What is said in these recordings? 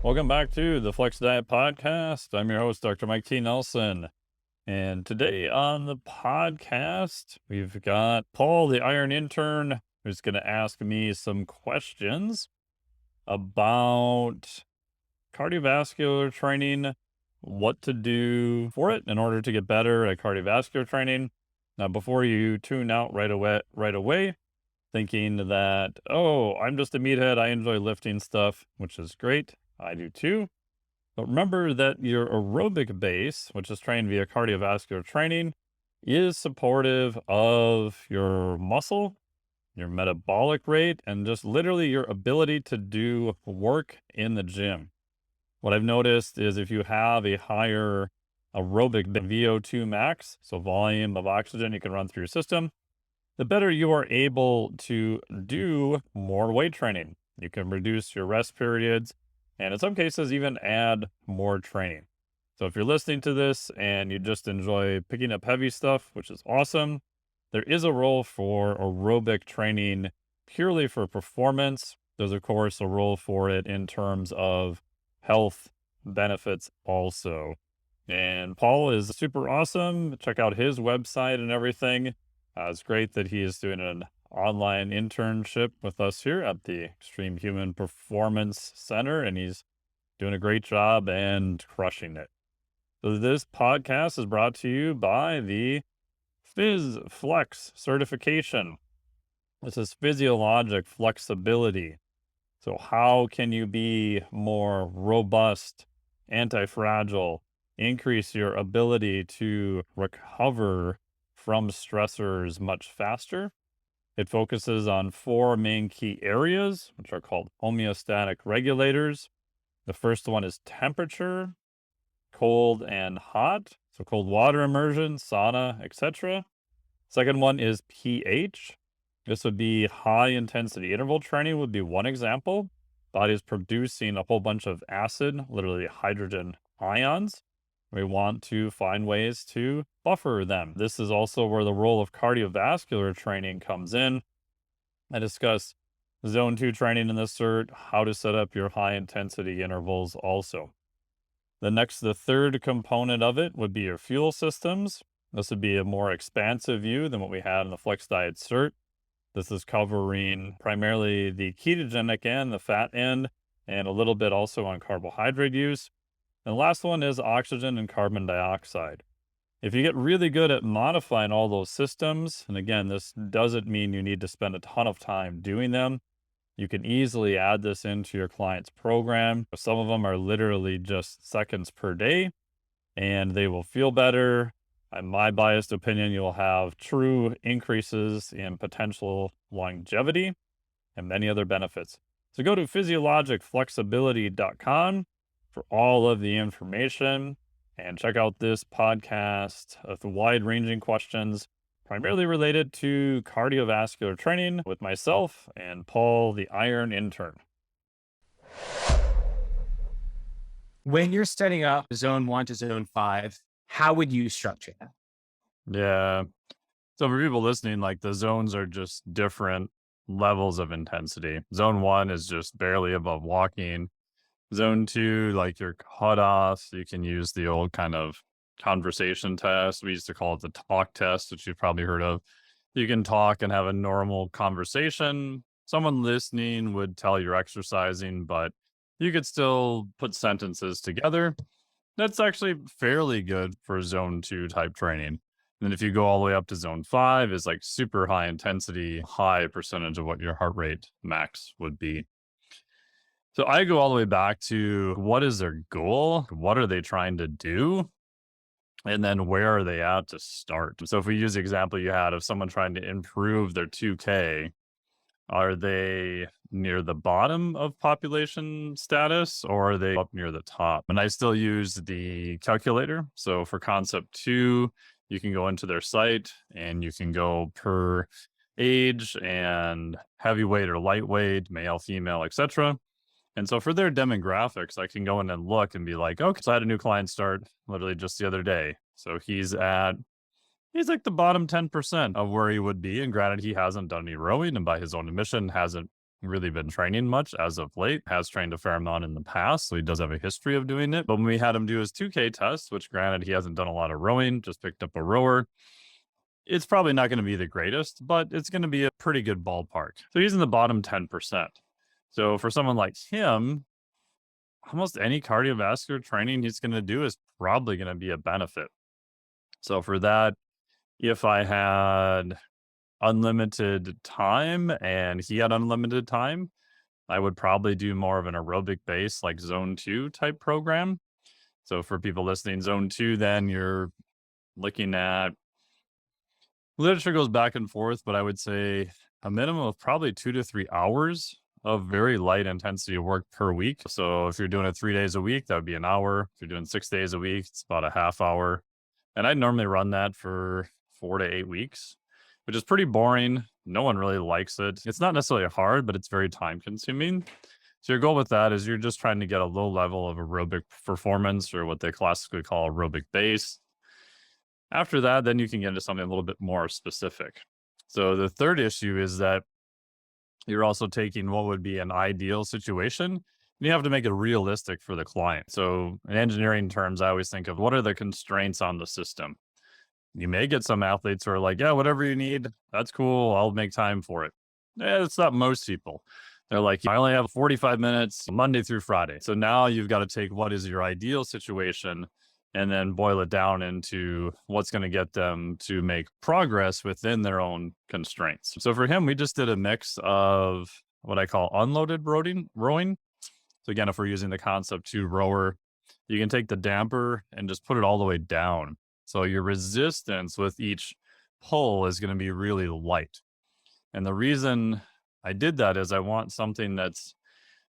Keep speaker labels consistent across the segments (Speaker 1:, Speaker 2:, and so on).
Speaker 1: Welcome back to the Flex Diet Podcast. I'm your host, Dr. Mike T. Nelson. And today on the podcast, we've got Paul, the Iron Intern, who's going to ask me some questions about cardiovascular training, what to do for it in order to get better at cardiovascular training. Now, before you tune out right away, thinking that, oh, I'm just a meathead, I enjoy lifting stuff, which is great. I do too. But remember that your aerobic base, which is trained via cardiovascular training, is supportive of your muscle, your metabolic rate, and just literally your ability to do work in the gym. What I've noticed is if you have a higher aerobic VO2 max, so volume of oxygen you can run through your system, the better you are able to do more weight training. You can reduce your rest periods and in some cases even add more training. So if you're listening to this and you just enjoy picking up heavy stuff, which is awesome, there is a role for aerobic training purely for performance. There's of course a role for it in terms of health benefits also. And Paul is super awesome. Check out his website and everything. It's great that he is doing an online internship with us here at the Extreme Human Performance Center, and he's doing a great job and crushing it. So this podcast is brought to you by the Phys Flex certification. This is physiologic flexibility. So how can you be more robust, anti-fragile, increase your ability to recover from stressors much faster? It focuses on 4 main key areas, which are called homeostatic regulators. The first one is temperature, cold and hot, so cold water immersion, sauna, etc. Second one is pH. This would be high intensity interval training would be one example. Body's producing a whole bunch of acid, literally hydrogen ions. We want to find ways to buffer them. This is also where the role of cardiovascular training comes in. I discuss zone 2 training in this cert, how to set up your high intensity intervals also. The third component of it would be your fuel systems. This would be a more expansive view than what we had in the Flex Diet cert. This is covering primarily the ketogenic end, the fat end, and a little bit also on carbohydrate use. And the last one is oxygen and carbon dioxide. If you get really good at modifying all those systems, and again, this doesn't mean you need to spend a ton of time doing them, you can easily add this into your client's program. Some of them are literally just seconds per day, and they will feel better. In my biased opinion, you'll have true increases in potential longevity and many other benefits. So go to physiologicflexibility.com for all of the information and check out this podcast of wide-ranging questions primarily related to cardiovascular training with myself and Paul, the Iron Intern.
Speaker 2: When you're setting up zone 1 to zone 5, how would you structure that?
Speaker 1: Yeah. So for people listening, like the zones are just different levels of intensity. Zone 1 is just barely above walking. Zone 2, like your cutoff, you can use the old kind of conversation test. We used to call it the talk test, which you've probably heard of. You can talk and have a normal conversation. Someone listening would tell you're exercising, but you could still put sentences together. That's actually fairly good for zone 2 type training. And then if you go all the way up to zone 5 is like super high intensity, high percentage of what your heart rate max would be. So I go all the way back to what is their goal? What are they trying to do? And then where are they at to start? So if we use the example you had of someone trying to improve their 2K, are they near the bottom of population status or are they up near the top? And I still use the calculator. So for concept 2, you can go into their site and you can go per age and heavyweight or lightweight, male, female, etc. And so for their demographics, I can go in and look and be like, okay, so I had a new client start literally just the other day. So he's like the bottom 10% of where he would be. And granted, he hasn't done any rowing and by his own admission hasn't really been training much as of late, has trained a fair amount in the past, so he does have a history of doing it. But when we had him do his 2K test, which granted he hasn't done a lot of rowing, just picked up a rower, it's probably not going to be the greatest, but it's going to be a pretty good ballpark. So he's in the bottom 10%. So for someone like him, almost any cardiovascular training he's going to do is probably going to be a benefit. So for that, if I had unlimited time and he had unlimited time, I would probably do more of an aerobic base, like zone 2 type program. So for people listening, zone 2, then you're looking at, literature goes back and forth, but I would say a minimum of probably 2 to 3 hours of very light intensity work per week. So if you're doing it 3 days a week, that would be an hour. If you're doing 6 days a week, it's about a half hour. And I normally run that for 4 to 8 weeks, which is pretty boring. No one really likes it. It's not necessarily hard, but it's very time consuming. So your goal with that is you're just trying to get a low level of aerobic performance, or what they classically call aerobic base. After that, then you can get into something a little bit more specific. So the third issue is that you're also taking what would be an ideal situation, and you have to make it realistic for the client. So in engineering terms, I always think of what are the constraints on the system. You may get some athletes who are like, yeah, whatever you need, that's cool, I'll make time for it. It's not most people. They're like, I only have 45 minutes Monday through Friday. So now you've got to take what is your ideal situation and then boil it down into what's going to get them to make progress within their own constraints. So for him, we just did a mix of what I call unloaded rowing. So again, if we're using the concept to rower, you can take the damper and just put it all the way down. So your resistance with each pull is going to be really light. And the reason I did that is I want something that's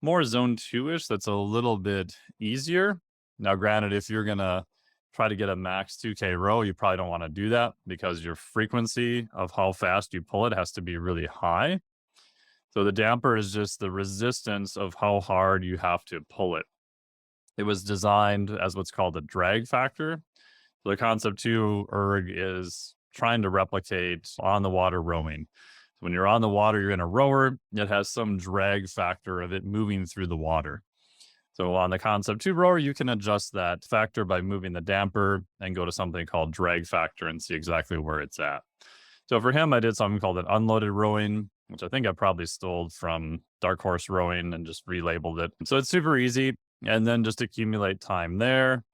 Speaker 1: more zone 2-ish, that's a little bit easier. Now, granted, if you're going to try to get a max 2K row, you probably don't want to do that because your frequency of how fast you pull it has to be really high. So the damper is just the resistance of how hard you have to pull it. It was designed as what's called a drag factor. So the concept to erg is trying to replicate on the water rowing. So when you're on the water, you're in a rower, it has some drag factor of it moving through the water. So on the concept 2 rower, you can adjust that factor by moving the damper and go to something called drag factor and see exactly where it's at. So for him, I did something called an unloaded rowing, which I think I probably stole from Dark Horse Rowing and just relabeled it. So it's super easy. And then just accumulate time there.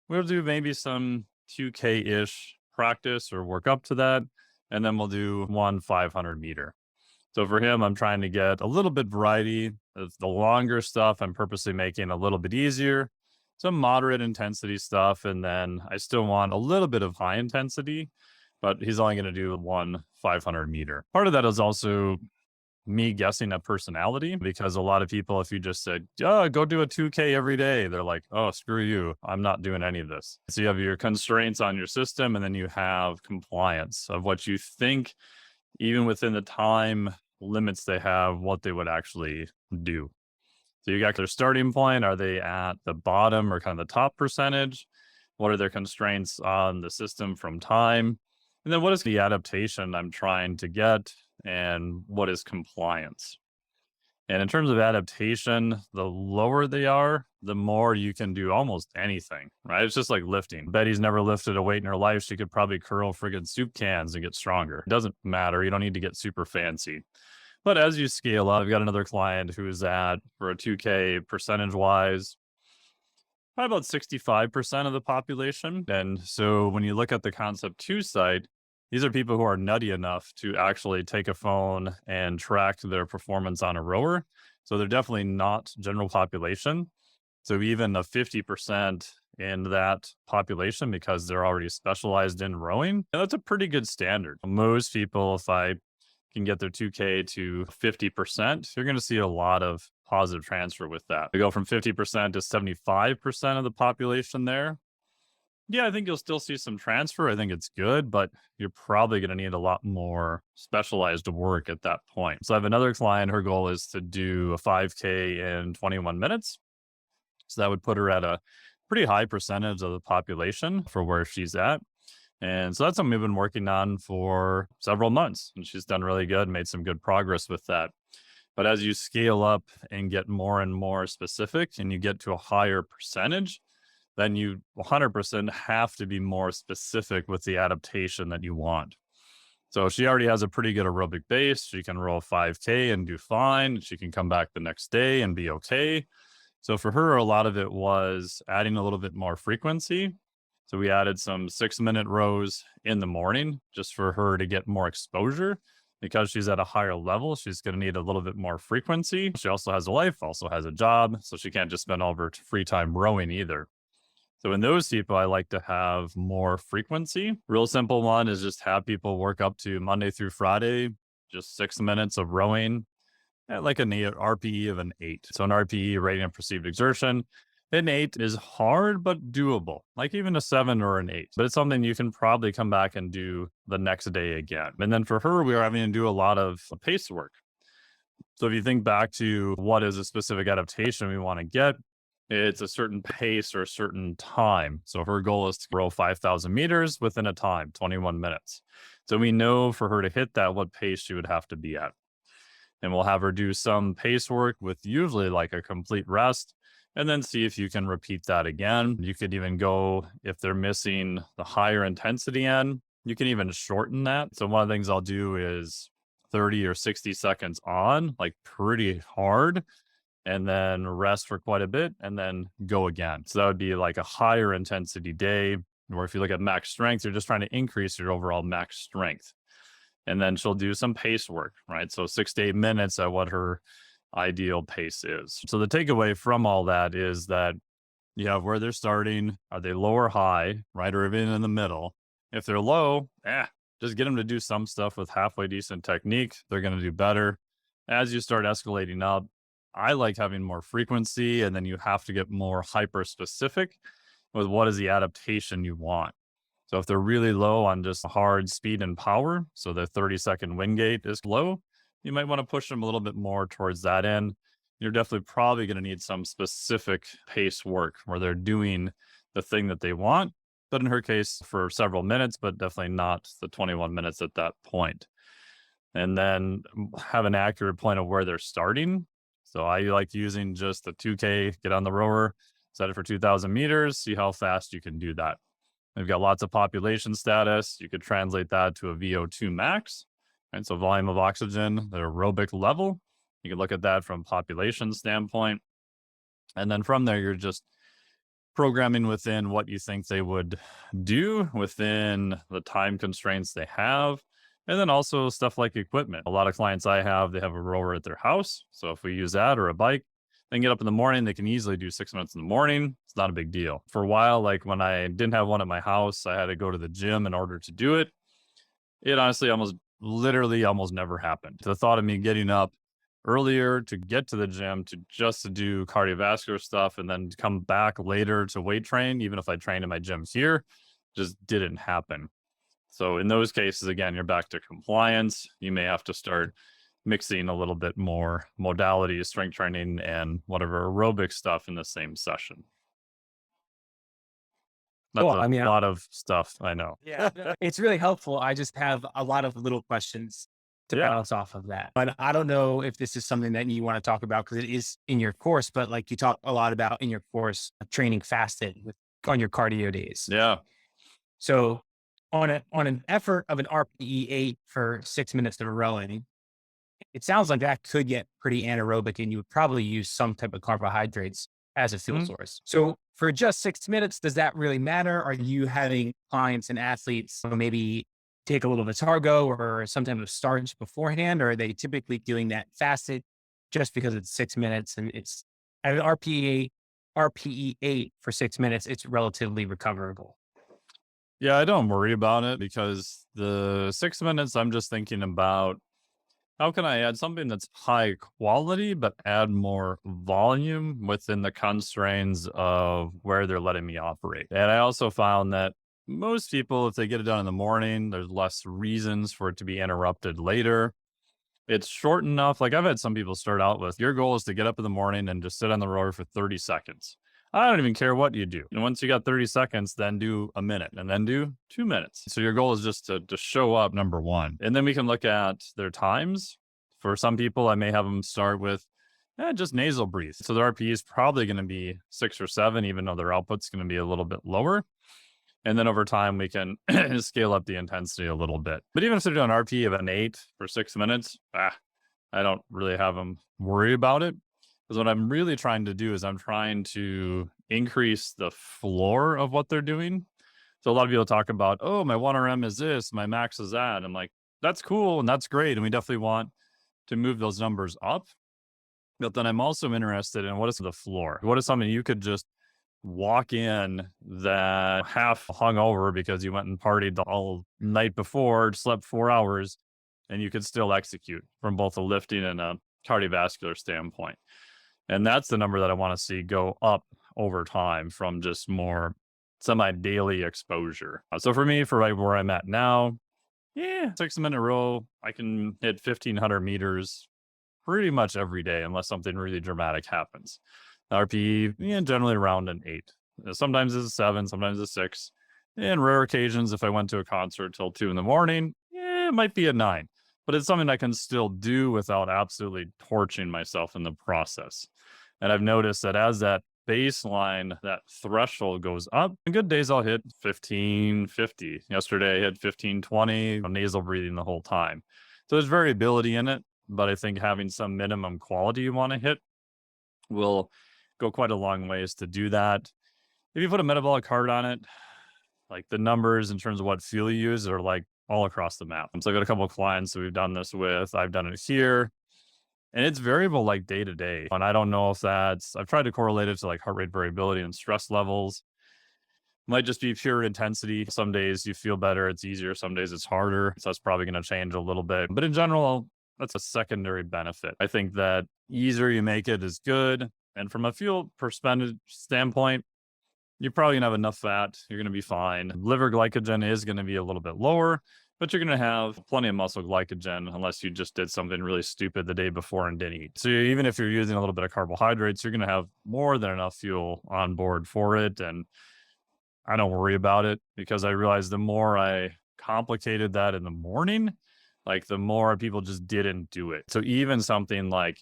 Speaker 1: We'll do maybe some 2K-ish practice or work up to that. And then we'll do one 500 meter. So for him, I'm trying to get a little bit variety. The longer stuff, I'm purposely making a little bit easier, some moderate intensity stuff, and then I still want a little bit of high intensity, but he's only going to do one 500 meter. Part of that is also me guessing a personality, because a lot of people, if you just said, oh, go do a 2K every day, they're like, oh, screw you, I'm not doing any of this. So you have your constraints on your system, and then you have compliance of what you think, even within the time limits they have, what they would actually do. So you got their starting point. Are they at the bottom or kind of the top percentage? What are their constraints on the system from time? And then what is the adaptation I'm trying to get? And what is compliance? And in terms of adaptation, the lower they are, the more you can do almost anything, right? It's just like lifting. Betty's never lifted a weight in her life. She could probably curl friggin' soup cans and get stronger. It doesn't matter. You don't need to get super fancy. But as you scale up, I've got another client who's at, for a 2K percentage-wise, probably about 65% of the population. And so when you look at the Concept 2 site, these are people who are nutty enough to actually take a phone and track their performance on a rower. So they're definitely not general population. So even a 50% in that population, because they're already specialized in rowing, that's a pretty good standard. Most people, if I can get their 2K to 50%, you're going to see a lot of positive transfer with that. We go from 50% to 75% of the population there. Yeah, I think you'll still see some transfer. I think it's good, but you're probably going to need a lot more specialized work at that point. So I have another client, her goal is to do a 5K in 21 minutes. So that would put her at a pretty high percentage of the population for where she's at. And so that's something we've been working on for several months, and she's done really good, made some good progress with that. But as you scale up and get more and more specific and you get to a higher percentage, then you 100% have to be more specific with the adaptation that you want. So she already has a pretty good aerobic base. She can roll 5K and do fine. She can come back the next day and be okay. So for her, a lot of it was adding a little bit more frequency. So we added some 6-minute rows in the morning just for her to get more exposure. Because she's at a higher level, she's going to need a little bit more frequency. She also has a life, also has a job, so she can't just spend all of her free time rowing either. So in those people, I like to have more frequency. Real simple one is just have people work up to Monday through Friday, just 6 minutes of rowing at like an RPE of an 8. So an RPE, rating of perceived exertion, an 8 is hard, but doable, like even a 7 or an 8. But it's something you can probably come back and do the next day again. And then for her, we were having to do a lot of pace work. So if you think back to what is a specific adaptation we want to get, it's a certain pace or a certain time. So her goal is to row 5,000 meters within a time, 21 minutes. So we know for her to hit that, what pace she would have to be at. And we'll have her do some pace work with usually like a complete rest, and then see if you can repeat that again. You could even go, if they're missing the higher intensity end, you can even shorten that. So one of the things I'll do is 30 or 60 seconds on, like pretty hard, and then rest for quite a bit and then go again. So that would be like a higher intensity day, or if you look at max strength, you're just trying to increase your overall max strength. And then she'll do some pace work, right? So 6 to 8 minutes at what her ideal pace is. So the takeaway from all that is that you have where they're starting. Are they low or high, right? Or even in the middle? If they're low, just get them to do some stuff with halfway decent technique. They're going to do better. As you start escalating up, I like having more frequency, and then you have to get more hyper specific with what is the adaptation you want. So if they're really low on just hard speed and power, so the 30-second wind gate is low, you might want to push them a little bit more towards that end. You're definitely probably going to need some specific pace work where they're doing the thing that they want, but in her case for several minutes, but definitely not the 21 minutes at that point. And then have an accurate point of where they're starting. So I like using just the 2K, get on the rower, set it for 2,000 meters, see how fast you can do that. We've got lots of population status. You could translate that to a VO2 max, right? So volume of oxygen, the aerobic level. You can look at that from population standpoint. And then from there, you're just programming within what you think they would do within the time constraints they have. And then also stuff like equipment. A lot of clients I have, they have a rower at their house. So if we use that or a bike, then get up in the morning, they can easily do 6 minutes in the morning. It's not a big deal. For a while, like when I didn't have one at my house, I had to go to the gym in order to do it. It honestly literally almost never happened. The thought of me getting up earlier to get to the gym to do cardiovascular stuff and then come back later to weight train, even if I trained in my gym here, just didn't happen. So in those cases, again, you're back to compliance. You may have to start mixing a little bit more modalities, strength training, and whatever aerobic stuff in the same session. That's
Speaker 2: Cool.
Speaker 1: a lot of stuff, I know.
Speaker 2: Yeah, it's really helpful. I just have a lot of little questions to bounce off of that. But I don't know if this is something that you want to talk about because it is in your course, but like you talk a lot about in your course, training fasted on your cardio days.
Speaker 1: Yeah.
Speaker 2: So on an effort of an RPE 8 for 6 minutes of rowing, it sounds like that could get pretty anaerobic and you would probably use some type of carbohydrates as a fuel source. So for just 6 minutes, does that really matter? Are you having clients and athletes maybe take a little Vitargo or some type of starch beforehand? Or are they typically doing that fasted just because it's 6 minutes and it's at an RPE 8 for 6 minutes, it's relatively recoverable?
Speaker 1: Yeah, I don't worry about it because the 6 minutes, I'm just thinking about how can I add something that's high quality, but add more volume within the constraints of where they're letting me operate. And I also found that most people, if they get it done in the morning, there's less reasons for it to be interrupted later. It's short enough. Like I've had some people start out with, your goal is to get up in the morning and just sit on the rower for 30 seconds. I don't even care what you do. And once you got 30 seconds, then do a minute and then do 2 minutes. So your goal is just to show up, number one. And then we can look at their times For some people, I may have them start with just nasal breathe. So their RPE is probably going to be 6 or 7, even though their output's going to be a little bit lower. And then over time, we can scale up the intensity a little bit. But even if they're doing RPE of an 8 for 6 minutes, I don't really have them worry about it. Because what I'm really trying to do is I'm trying to increase the floor of what they're doing. So a lot of people talk about, oh, my 1RM is this, my max is that. I'm like, that's cool and that's great. And we definitely want to move those numbers up. But then I'm also interested in what is the floor? What is something you could just walk in that half hungover because you went and partied all night before, slept 4 hours, and you could still execute from both a lifting and a cardiovascular standpoint. And that's the number that I want to see go up over time from just more semi-daily exposure. So for me, for right where I'm at now, 6-minute row, I can hit 1,500 meters pretty much every day unless something really dramatic happens. RPE, generally around an 8. Sometimes it's a 7, sometimes it's a 6. In rare occasions, if I went to a concert till 2 in the morning, it might be a 9. But it's something I can still do without absolutely torching myself in the process. And I've noticed that as that baseline, that threshold goes up, on good days I'll hit 1550. Yesterday I hit 1520, nasal breathing the whole time. So there's variability in it, but I think having some minimum quality you want to hit will go quite a long ways to do that. If you put a metabolic card on it, like the numbers in terms of what fuel you use are like all across the map. So I've got a couple of clients that we've done this with. I've done it here. And it's variable like day to day. And I don't know if I've tried to correlate it to like heart rate variability and stress levels. Might just be pure intensity. Some days you feel better, it's easier. Some days it's harder. So that's probably going to change a little bit. But in general, that's a secondary benefit. I think that easier you make it is good. And from a fuel percentage standpoint, you're probably going to have enough fat. You're going to be fine. Liver glycogen is going to be a little bit lower, but you're going to have plenty of muscle glycogen unless you just did something really stupid the day before and didn't eat. So even if you're using a little bit of carbohydrates, you're going to have more than enough fuel on board for it. And I don't worry about it because I realize the more I complicated that in the morning, like the more people just didn't do it. So even something like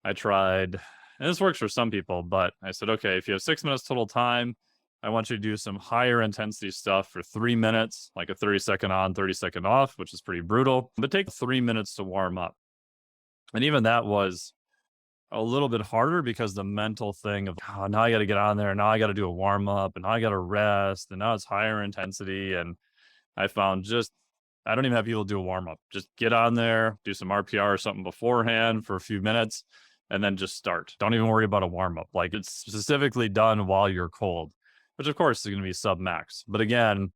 Speaker 1: I tried, and this works for some people, but I said, okay, if you have 6 minutes total time, I want you to do some higher intensity stuff for 3 minutes, like a 30-second on, 30-second off, which is pretty brutal, but take 3 minutes to warm up. And even that was a little bit harder because the mental thing of, oh, now I got to get on there. Now I got to do a warm up and now I got to rest. And now it's higher intensity. And I found I don't even have people do a warm up. Just get on there, do some RPR or something beforehand for a few minutes, and then just start. Don't even worry about a warm up. Like it's specifically done while you're cold, which of course is going to be sub max. But again,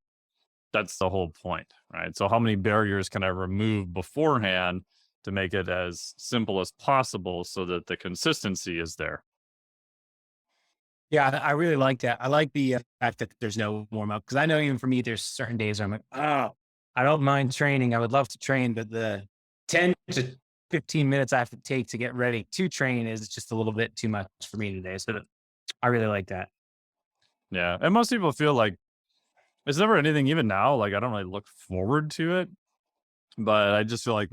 Speaker 1: that's the whole point, right? So how many barriers can I remove beforehand to make it as simple as possible so that the consistency is there?
Speaker 2: Yeah, I really like that. I like the fact that there's no warm up because I know even for me, there's certain days where I'm like, oh, I don't mind training. I would love to train, but the 10 to 15 minutes I have to take to get ready to train is just a little bit too much for me today. So I really like that.
Speaker 1: Yeah. And most people feel like it's never anything, even now, like I don't really look forward to it, but I just feel like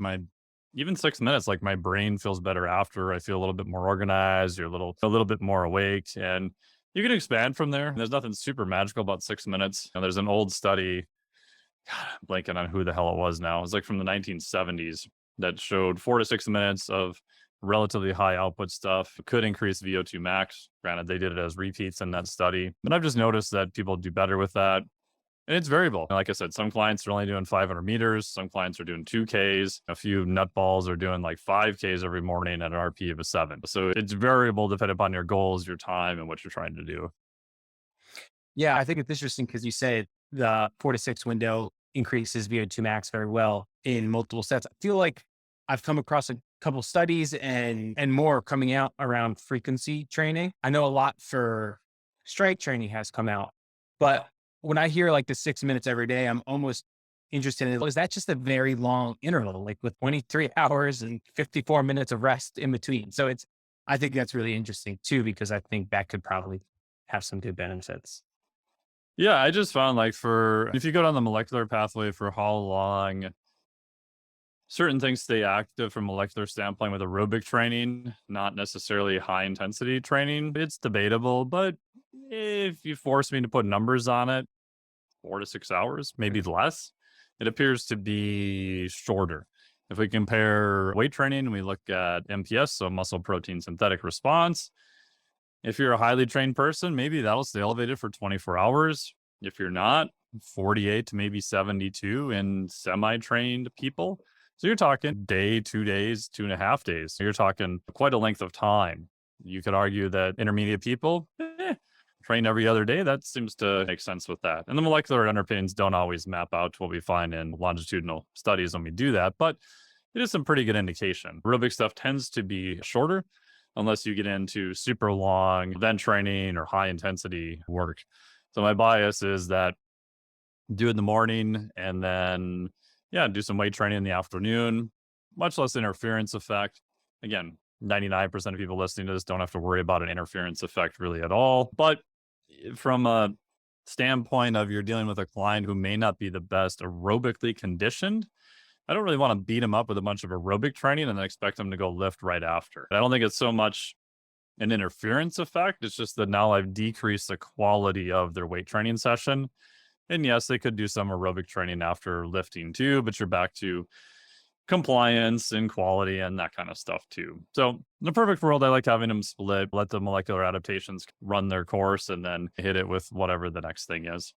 Speaker 1: even 6 minutes, like my brain feels better after. I feel a little bit more organized. You're a little bit more awake, and you can expand from there. There's nothing super magical about 6 minutes. And there's an old study, God, I'm blanking on who the hell it was now. It was like from the 1970s that showed 4 to 6 minutes of relatively high output stuff could increase VO2 max. Granted, they did it as repeats in that study, but I've just noticed that people do better with that. And it's variable. Like I said, some clients are only doing 500 meters. Some clients are doing 2Ks. A few nutballs are doing like 5Ks every morning at an RP of a 7. So it's variable depending upon your goals, your time, and what you're trying to do.
Speaker 2: Yeah, I think it's interesting because you say the 4 to 6 window increases VO2 max very well in multiple sets. I feel like I've come across a couple studies and more coming out around frequency training. I know a lot for strength training has come out, but when I hear like the 6 minutes every day, I'm almost interested in, is that just a very long interval, like with 23 hours and 54 minutes of rest in between? So I think that's really interesting too, because I think that could probably have some good benefits.
Speaker 1: Yeah, I just found like if you go down the molecular pathway for how long certain things stay active from a molecular standpoint with aerobic training, not necessarily high intensity training. It's debatable, but if you force me to put numbers on it, 4 to 6 hours, maybe less, it appears to be shorter. If we compare weight training and we look at MPS, so muscle protein synthetic response, if you're a highly trained person, maybe that'll stay elevated for 24 hours. If you're not, 48 to maybe 72 in semi-trained people. So you're talking day, 2 days, 2.5 days. You're talking quite a length of time. You could argue that intermediate people, train every other day. That seems to make sense with that. And the molecular underpinnings don't always map out to what we find in longitudinal studies when we do that, but it is some pretty good indication. Aerobic stuff tends to be shorter unless you get into super long event training or high intensity work. So my bias is that do it in the morning and then, yeah, do some weight training in the afternoon, much less interference effect. Again, 99% of people listening to this don't have to worry about an interference effect really at all. But from a standpoint of you're dealing with a client who may not be the best aerobically conditioned, I don't really want to beat them up with a bunch of aerobic training and then expect them to go lift right after. I don't think it's so much an interference effect. It's just that now I've decreased the quality of their weight training session. And yes, they could do some aerobic training after lifting too, but you're back to compliance and quality and that kind of stuff too. So in the perfect world, I like having them split, let the molecular adaptations run their course and then hit it with whatever the next thing is.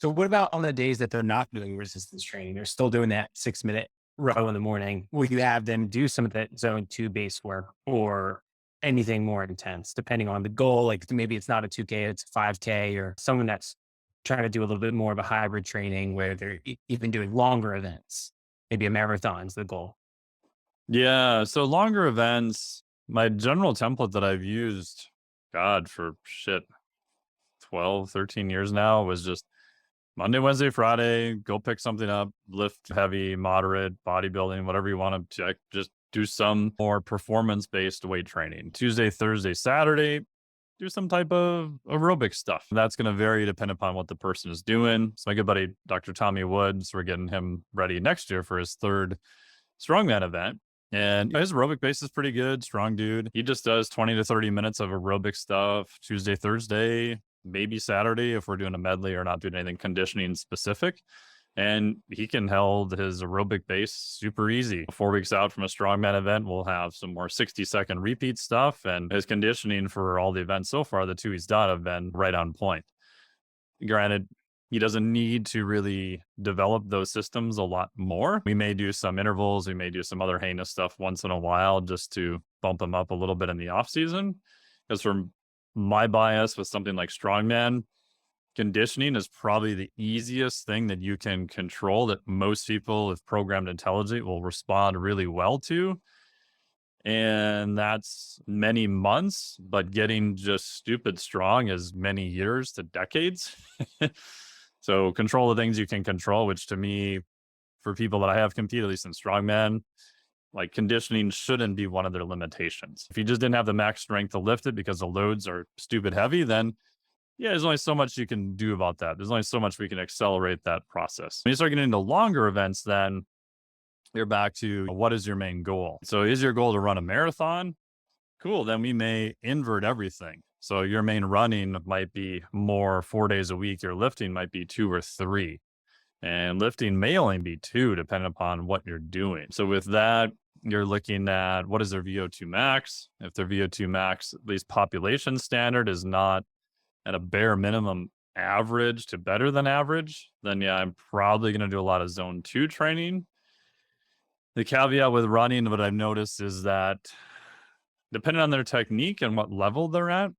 Speaker 2: So what about on the days that they're not doing resistance training? They're still doing that 6 minute row in the morning. Will you have them do some of that zone two base work or anything more intense, depending on the goal? Like maybe it's not a 2K, it's a 5K, or someone that's trying to do a little bit more of a hybrid training where they're even doing longer events. Maybe a marathon's the goal.
Speaker 1: Yeah. So longer events, my general template that I've used, God, for shit, 12, 13 years now was just Monday, Wednesday, Friday, go pick something up, lift heavy, moderate, bodybuilding, whatever you want to check. Just do some more performance based weight training. Tuesday, Thursday, Saturday, do some type of aerobic stuff. That's going to vary depending upon what the person is doing. So my good buddy, Dr. Tommy Woods, we're getting him ready next year for his third strongman event. And his aerobic base is pretty good. Strong dude. He just does 20 to 30 minutes of aerobic stuff Tuesday, Thursday, maybe Saturday if we're doing a medley or not doing anything conditioning specific. And he can hold his aerobic base super easy. 4 weeks out from a strongman event, we'll have some more 60-second repeat stuff. And his conditioning for all the events so far, the two he's done, have been right on point. Granted, he doesn't need to really develop those systems a lot more. We may do some intervals. We may do some other heinous stuff once in a while just to bump him up a little bit in the off season. Because from my bias with something like strongman, conditioning is probably the easiest thing that you can control that most people, if programmed intelligently, will respond really well to. And that's many months, but getting just stupid strong is many years to decades. So control the things you can control, which to me, for people that I have competed, at least in strongman, like conditioning shouldn't be one of their limitations. If you just didn't have the max strength to lift it because the loads are stupid heavy, then yeah, there's only so much you can do about that. There's only so much we can accelerate that process. When you start getting into longer events, then you're back to what is your main goal? So is your goal to run a marathon? Cool. Then we may invert everything. So your main running might be more 4 days a week. Your lifting might be 2 or 3. And lifting may only be 2, depending upon what you're doing. So with that, you're looking at what is their VO2 max. If their VO2 max, at least population standard, is not at a bare minimum average to better than average, then yeah, I'm probably going to do a lot of zone 2 training. The caveat with running, what I've noticed is that depending on their technique and what level they're at,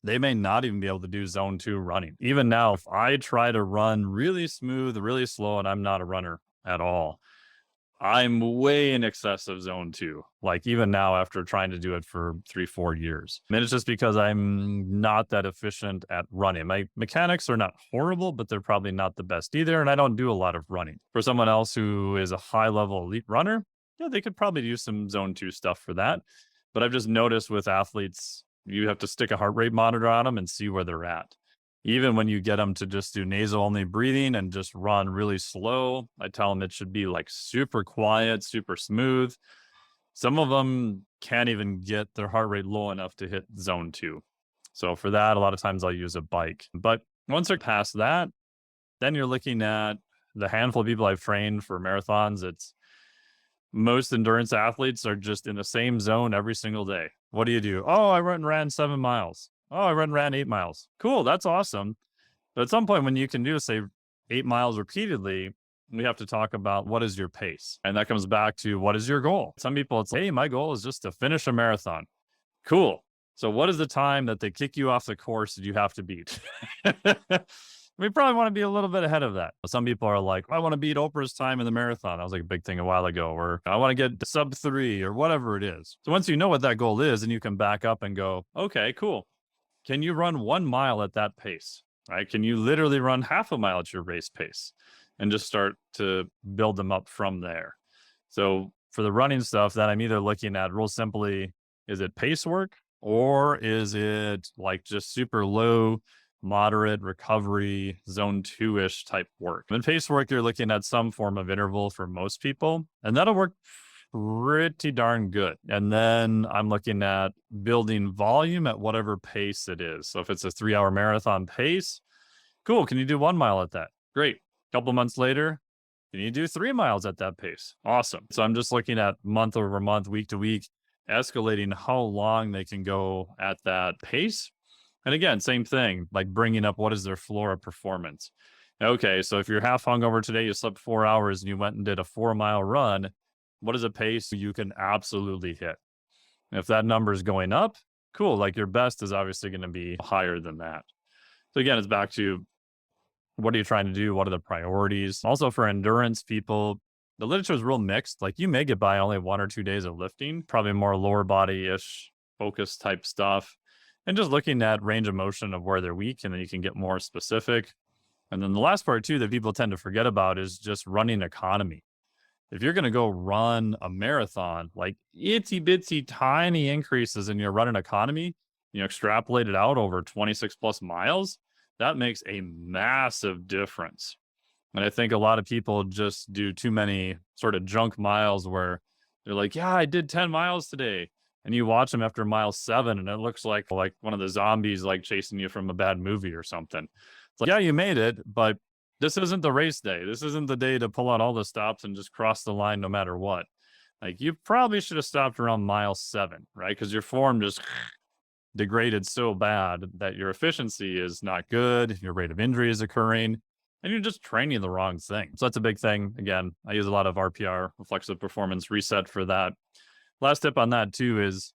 Speaker 1: they may not even be able to do zone 2 running. Even now, if I try to run really smooth, really slow, and I'm not a runner at all, I'm way in excess of zone 2. Like even now after trying to do it for 3-4 years. And it's just because I'm not that efficient at running. My mechanics are not horrible, but they're probably not the best either. And I don't do a lot of running. For someone else who is a high level elite runner, yeah, they could probably do some zone 2 stuff for that. But I've just noticed with athletes, you have to stick a heart rate monitor on them and see where they're at. Even when you get them to just do nasal only breathing and just run really slow, I tell them it should be like super quiet, super smooth. Some of them can't even get their heart rate low enough to hit zone 2. So for that, a lot of times I'll use a bike. But once they're past that, then you're looking at the handful of people I've trained for marathons. It's most endurance athletes are just in the same zone every single day. What do you do? Oh, I ran 7 miles. Oh, I ran 8 miles. Cool. That's awesome. But at some point when you can do, say, 8 miles repeatedly, we have to talk about what is your pace. And that comes back to what is your goal? Some people, it's like, hey, my goal is just to finish a marathon. Cool. So what is the time that they kick you off the course that you have to beat? We probably want to be a little bit ahead of that. Some people are like, I want to beat Oprah's time in the marathon. That was like a big thing a while ago, or I want to get sub 3 or whatever it is. So once you know what that goal is, and you can back up and go, okay, cool. Can you run 1 mile at that pace? Right? Can you literally run half a mile at your race pace and just start to build them up from there? So for the running stuff, that I'm either looking at real simply, is it pace work or is it like just super low, moderate recovery, zone 2-ish type work? In pace work, you're looking at some form of interval for most people, and that'll work pretty darn good. And then I'm looking at building volume at whatever pace it is. So if it's a 3-hour marathon pace, cool. Can you do 1 mile at that? Great. A couple months later, can you do 3 miles at that pace? Awesome. So I'm just looking at month over month, week to week, escalating how long they can go at that pace. And again, same thing, like bringing up what is their floor of performance. Okay, so if you're half hungover today, you slept 4 hours and you went and did a 4-mile run, what is a pace you can absolutely hit? And if that number is going up, cool. Like your best is obviously going to be higher than that. So again, it's back to what are you trying to do? What are the priorities? Also for endurance people, the literature is real mixed. Like you may get by only 1 or 2 days of lifting, probably more lower body-ish focus type stuff. And just looking at range of motion of where they're weak, and then you can get more specific. And then the last part too that people tend to forget about is just running economy. If you're going to go run a marathon, like itsy bitsy tiny increases in your running economy, extrapolate it out over 26 plus miles, that makes a massive difference. And I think a lot of people just do too many sort of junk miles where they're like, yeah, I did 10 miles today. And you watch them after mile 7 and it looks like one of the zombies like chasing you from a bad movie or something. It's like, yeah, you made it, but this isn't the race day. This isn't the day to pull out all the stops and just cross the line no matter what. Like you probably should have stopped around mile 7, right? Because your form just degraded so bad that your efficiency is not good. Your rate of injury is occurring and you're just training the wrong thing. So that's a big thing. Again, I use a lot of RPR, reflexive performance reset, for that. Last tip on that too is,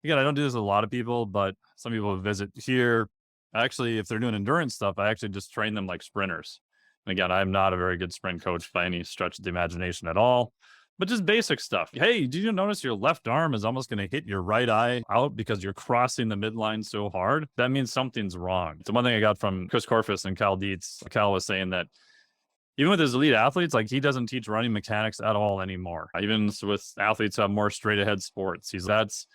Speaker 1: again, I don't do this with a lot of people, but some people visit here. Actually, if they're doing endurance stuff, I actually just train them like sprinters. And again, I'm not a very good sprint coach by any stretch of the imagination at all, but just basic stuff. Hey, did you notice your left arm is almost going to hit your right eye out because you're crossing the midline so hard? That means something's wrong. So one thing I got from Chris Korfus and Cal Dietz, Cal was saying that even with his elite athletes, like he doesn't teach running mechanics at all anymore. Even with athletes who have more straight ahead sports, that's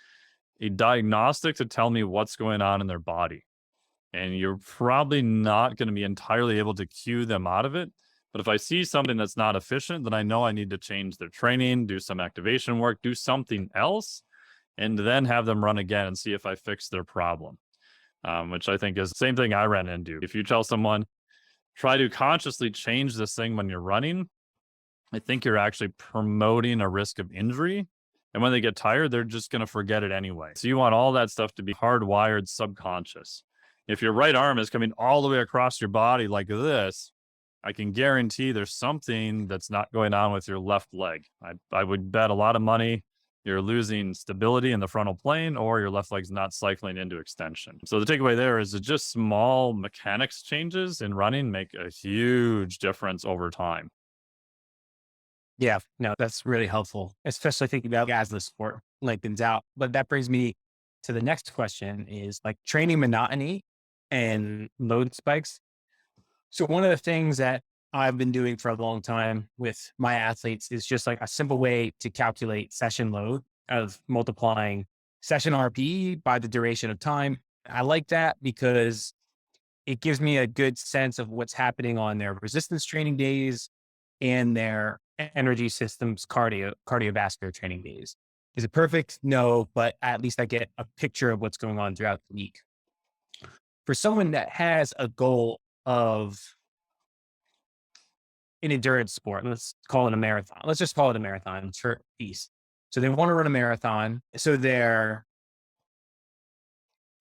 Speaker 1: a diagnostic to tell me what's going on in their body. And you're probably not going to be entirely able to cue them out of it. But if I see something that's not efficient, then I know I need to change their training, do some activation work, do something else, and then have them run again and see if I fix their problem, which I think is the same thing I ran into. If you tell someone, try to consciously change this thing when you're running, I think you're actually promoting a risk of injury. And when they get tired, they're just going to forget it anyway. So you want all that stuff to be hardwired subconscious. If your right arm is coming all the way across your body like this, I can guarantee there's something that's not going on with your left leg. I would bet a lot of money you're losing stability in the frontal plane, or your left leg's not cycling into extension. So the takeaway there is that just small mechanics changes in running make a huge difference over time.
Speaker 2: Yeah, no, that's really helpful, especially thinking about as the sport lengthens out. But that brings me to the next question is like training monotony and load spikes. So one of the things that I've been doing for a long time with my athletes is just like a simple way to calculate session load of multiplying session RPE by the duration of time. I like that because it gives me a good sense of what's happening on their resistance training days and their energy systems cardiovascular training days. Is it perfect? No, but at least I get a picture of what's going on throughout the week. For someone that has a goal of an endurance sport, let's call it a marathon. Let's just call it a marathon for peace. So they want to run a marathon. So their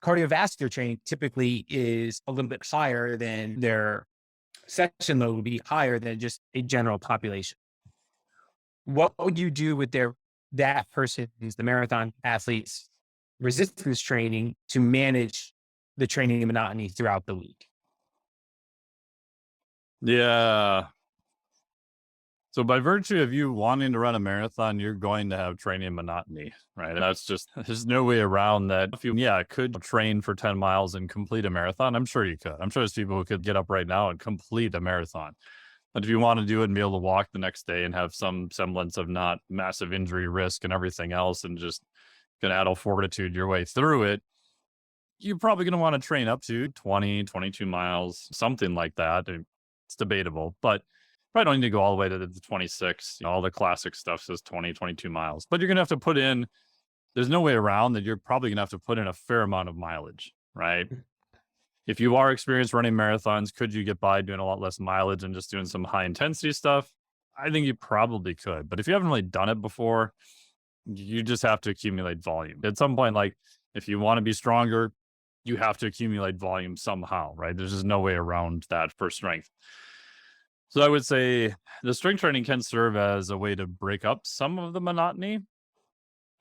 Speaker 2: cardiovascular training typically is a little bit higher than their session load would be higher than just a general population. What would you do with that person who's the marathon athlete's resistance training to manage the training monotony throughout the week?
Speaker 1: Yeah. So by virtue of you wanting to run a marathon, you're going to have training monotony, right? And that's just, there's no way around that. If you, could train for 10 miles and complete a marathon, I'm sure you could. I'm sure there's people who could get up right now and complete a marathon. But if you want to do it and be able to walk the next day and have some semblance of not massive injury risk and everything else and just gonadal fortitude your way through it, you're probably going to want to train up to 20, 22 miles, something like that. It's debatable, but probably don't need to go all the way to the 26. All the classic stuff says 20, 22 miles, but you're going to have to put in, there's no way around that you're probably going to have to put in a fair amount of mileage, right? If you are experienced running marathons, could you get by doing a lot less mileage and just doing some high intensity stuff? I think you probably could, but if you haven't really done it before, you just have to accumulate volume. At some point, like if you want to be stronger, you have to accumulate volume somehow, right? There's just no way around that for strength. So I would say the strength training can serve as a way to break up some of the monotony.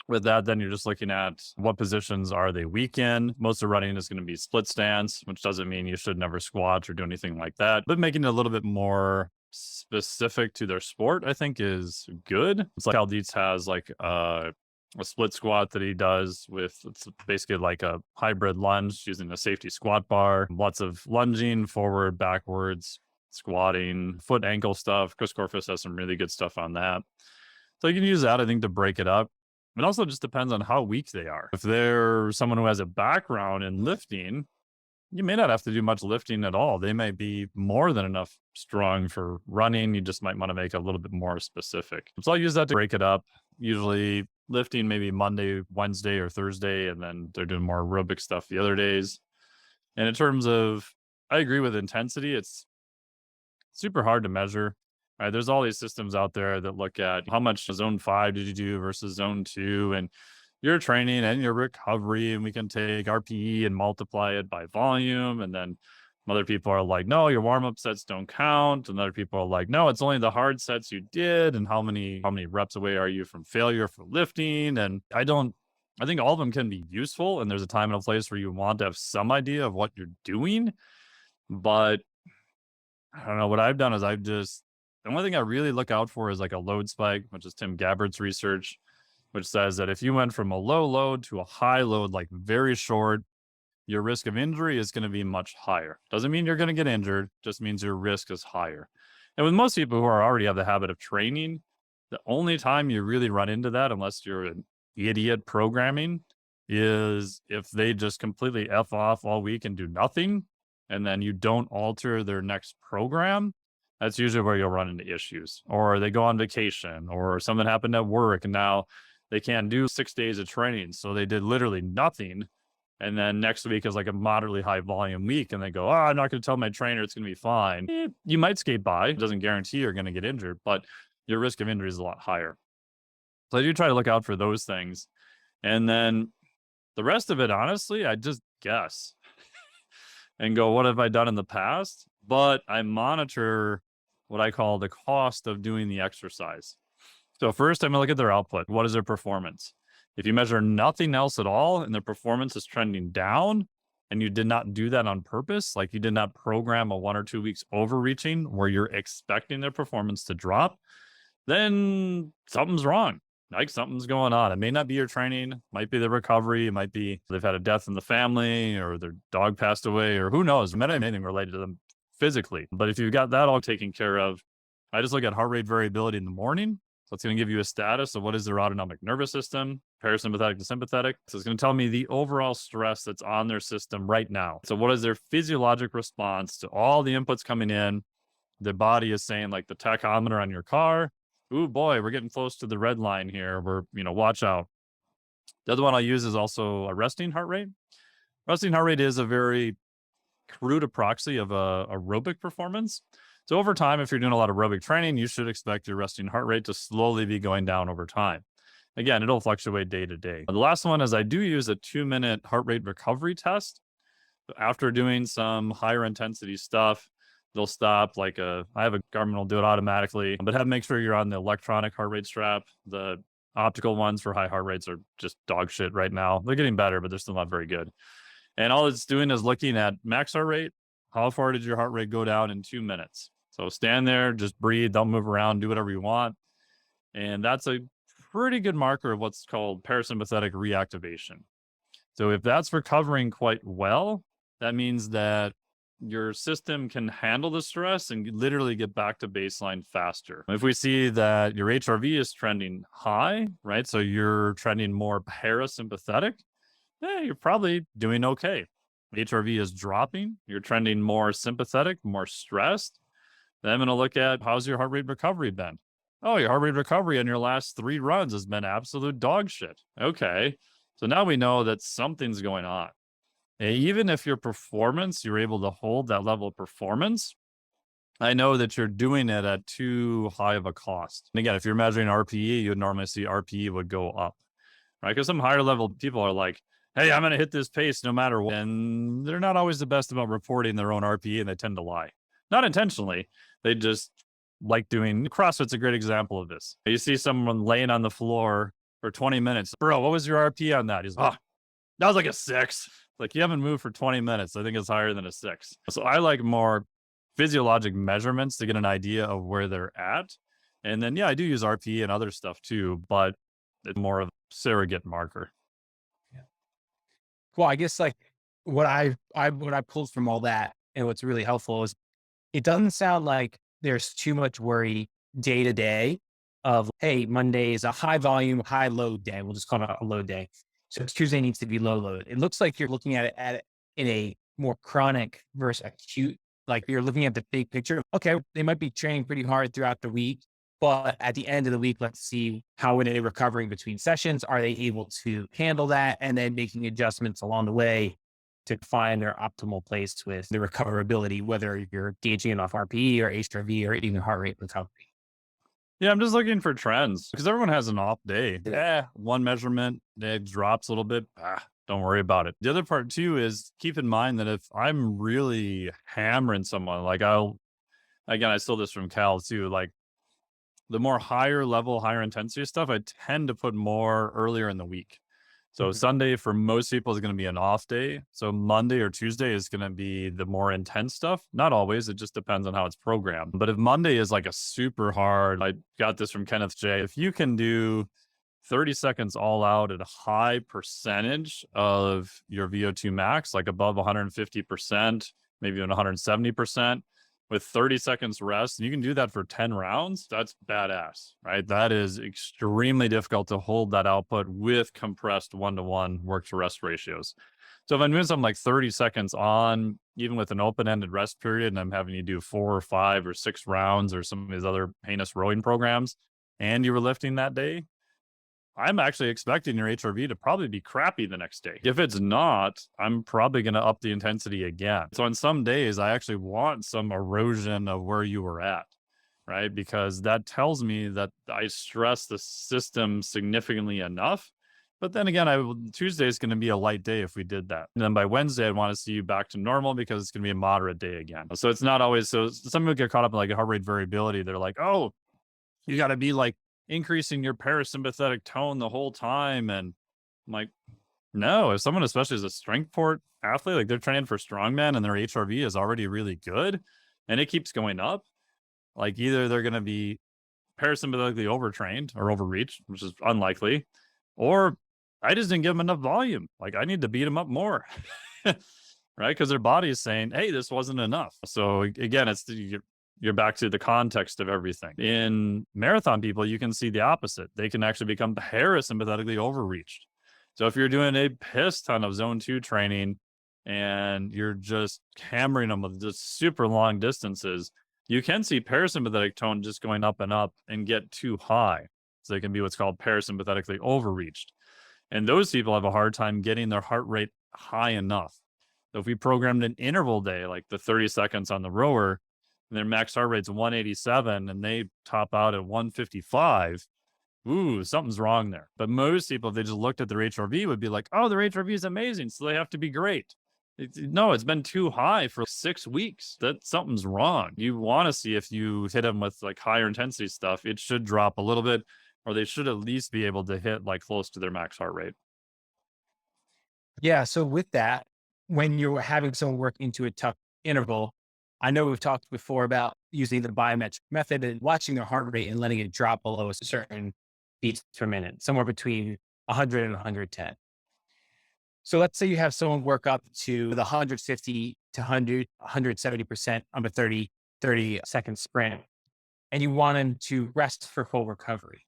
Speaker 1: With that, then you're just looking at what positions are they weak in. Most of running is going to be split stance, which doesn't mean you should never squat or do anything like that. But making it a little bit more specific to their sport, I think, is good. It's like Cal Dietz has like a split squat that he does with, it's basically like a hybrid lunge using a safety squat bar. Lots of lunging, forward, backwards, squatting, foot ankle stuff. Chris Corfus has some really good stuff on that. So you can use that, I think, to break it up. It also just depends on how weak they are. If they're someone who has a background in lifting, you may not have to do much lifting at all. They may be more than enough strong for running. You just might want to make it a little bit more specific. So I'll use that to break it up. Usually lifting maybe Monday, Wednesday, or Thursday, and then they're doing more aerobic stuff the other days. And in terms of, I agree with intensity. It's super hard to measure. Right, there's all these systems out there that look at how much zone 5 did you do versus zone 2, and your training and your recovery, and we can take RPE and multiply it by volume. And then other people are like, no, your warm-up sets don't count. And other people are like, no, it's only the hard sets you did, and how many reps away are you from failure for lifting? And I think all of them can be useful, and there's a time and a place where you want to have some idea of what you're doing. But I don't know, what I've done is the only thing I really look out for is like a load spike, which is Tim Gabbert's research, which says that if you went from a low load to a high load, like very short, your risk of injury is going to be much higher. Doesn't mean you're going to get injured, just means your risk is higher. And with most people who already have the habit of training, the only time you really run into that, unless you're an idiot programming, is if they just completely F off all week and do nothing, and then you don't alter their next program. That's usually where you'll run into issues. Or they go on vacation, or something happened at work, and now they can't do 6 days of training. So they did literally nothing. And then next week is like a moderately high volume week, and they go, I'm not going to tell my trainer it's going to be fine. You might skate by. It doesn't guarantee you're going to get injured, but your risk of injury is a lot higher. So I do try to look out for those things. And then the rest of it, honestly, I just guess and go, what have I done in the past? But I monitor what I call the cost of doing the exercise. So first, I'm going to look at their output. What is their performance? If you measure nothing else at all and their performance is trending down, and you did not do that on purpose, like you did not program a 1 or 2 weeks overreaching where you're expecting their performance to drop, then something's wrong. Like something's going on. It may not be your training, might be the recovery, it might be they've had a death in the family, or their dog passed away, or who knows, anything related to them physically. But if you've got that all taken care of, I just look at heart rate variability in the morning So it's going to give you a status of what is their autonomic nervous system, parasympathetic to sympathetic. So it's going to tell me the overall stress that's on their system right now. So what is their physiologic response to all the inputs coming in? The body is saying, like the tachometer on your car, ooh boy, we're getting close to the red line here. Watch out. The other one I'll use is also a resting heart rate. Resting heart rate is a very crude proxy of aerobic performance. So over time, if you're doing a lot of aerobic training, you should expect your resting heart rate to slowly be going down over time. Again, it'll fluctuate day to day. The last one is I do use a 2-minute heart rate recovery test. After doing some higher intensity stuff, they'll stop. I have a Garmin will do it automatically, but make sure you're on the electronic heart rate strap. The optical ones for high heart rates are just dog shit right now. They're getting better, but they're still not very good. And all it's doing is looking at max heart rate. How far did your heart rate go down in 2 minutes? So stand there, just breathe, don't move around, do whatever you want. And that's a pretty good marker of what's called parasympathetic reactivation. So if that's recovering quite well, that means that your system can handle the stress and literally get back to baseline faster. If we see that your HRV is trending high, right? So you're trending more parasympathetic, you're probably doing okay. HRV is dropping, you're trending more sympathetic, more stressed. Then I'm going to look at how's your heart rate recovery been? Oh, your heart rate recovery on your last 3 runs has been absolute dog shit. Okay. So now we know that something's going on. And even if your performance, you're able to hold that level of performance, I know that you're doing it at too high of a cost. And again, if you're measuring RPE, you would normally see RPE would go up, right? Because some higher level people are like, hey, I'm going to hit this pace no matter what. And they're not always the best about reporting their own RPE, and they tend to lie. Not intentionally. They just like doing CrossFit's a great example of this. You see someone laying on the floor for 20 minutes. Bro, what was your RPE on that? He's like, that was like a 6. Like, you haven't moved for 20 minutes. I think it's higher than a 6. So I like more physiologic measurements to get an idea of where they're at. And then, I do use RPE and other stuff too, but it's more of a surrogate marker.
Speaker 2: Yeah. Well, I guess what I pulled from all that and what's really helpful is it doesn't sound like there's too much worry day to day of, hey, Monday is a high volume, high load day. We'll just call it a load day. So Tuesday needs to be low load. It looks like you're looking at it in a more chronic versus acute. Like you're looking at the big picture. Okay, they might be training pretty hard throughout the week, but at the end of the week, let's see how are they recovering between sessions. Are they able to handle that? And then making adjustments along the way to find their optimal place with the recoverability, whether you're gauging it off RPE or HRV or even heart rate recovery.
Speaker 1: Yeah, I'm just looking for trends because everyone has an off day. One measurement, it drops a little bit. Don't worry about it. The other part too is keep in mind that if I'm really hammering someone, like I stole this from Cal too, like the more higher level, higher intensity stuff, I tend to put more earlier in the week. So Sunday for most people is going to be an off day. So Monday or Tuesday is going to be the more intense stuff. Not always. It just depends on how it's programmed. But if Monday is like a super hard, I got this from Kenneth J. If you can do 30 seconds all out at a high percentage of your VO2 max, like above 150%, maybe even 170%, with 30 seconds rest, and you can do that for 10 rounds, that's badass, right? That is extremely difficult to hold that output with compressed 1-to-1 work to rest ratios. So if I'm doing something like 30 seconds on, even with an open-ended rest period, and I'm having you do 4 or 5 or 6 rounds or some of these other heinous rowing programs, and you were lifting that day, I'm actually expecting your HRV to probably be crappy the next day. If it's not, I'm probably going to up the intensity again. So on some days, I actually want some erosion of where you were at, right? Because that tells me that I stress the system significantly enough. But then again, Tuesday is going to be a light day if we did that. And then by Wednesday, I want to see you back to normal because it's going to be a moderate day again. So it's not always, so some people get caught up in like a heart rate variability. They're like, oh, you got to be like increasing your parasympathetic tone the whole time. And I'm like, no, if someone, especially as a strength port athlete, like they're training for strongman and their HRV is already really good and it keeps going up, like either they're going to be parasympathetically overtrained or overreached, which is unlikely, or I just didn't give them enough volume. Like I need to beat them up more, right? Because their body is saying, hey, this wasn't enough. So again, you're back to the context of everything. In marathon people, you can see the opposite. They can actually become parasympathetically overreached. So if you're doing a piss ton of zone 2 training and you're just hammering them with just super long distances, you can see parasympathetic tone just going up and get too high. So they can be what's called parasympathetically overreached. And those people have a hard time getting their heart rate high enough. So if we programmed an interval day, like the 30 seconds on the rower, and their max heart rate's 187 and they top out at 155, ooh, something's wrong there. But most people, if they just looked at their HRV, would be like, oh, their HRV is amazing, so they have to be great. No, it's been too high for 6 weeks. That something's wrong. You want to see if you hit them with like higher intensity stuff, it should drop a little bit, or they should at least be able to hit like close to their max heart rate.
Speaker 2: Yeah. So with that, when you're having someone work into a tough interval, I know we've talked before about using the biometric method and watching their heart rate and letting it drop below a certain beats per minute, somewhere between 100 and 110. So let's say you have someone work up to the 150 to 100, 170% of a 30 second sprint, and you want them to rest for full recovery.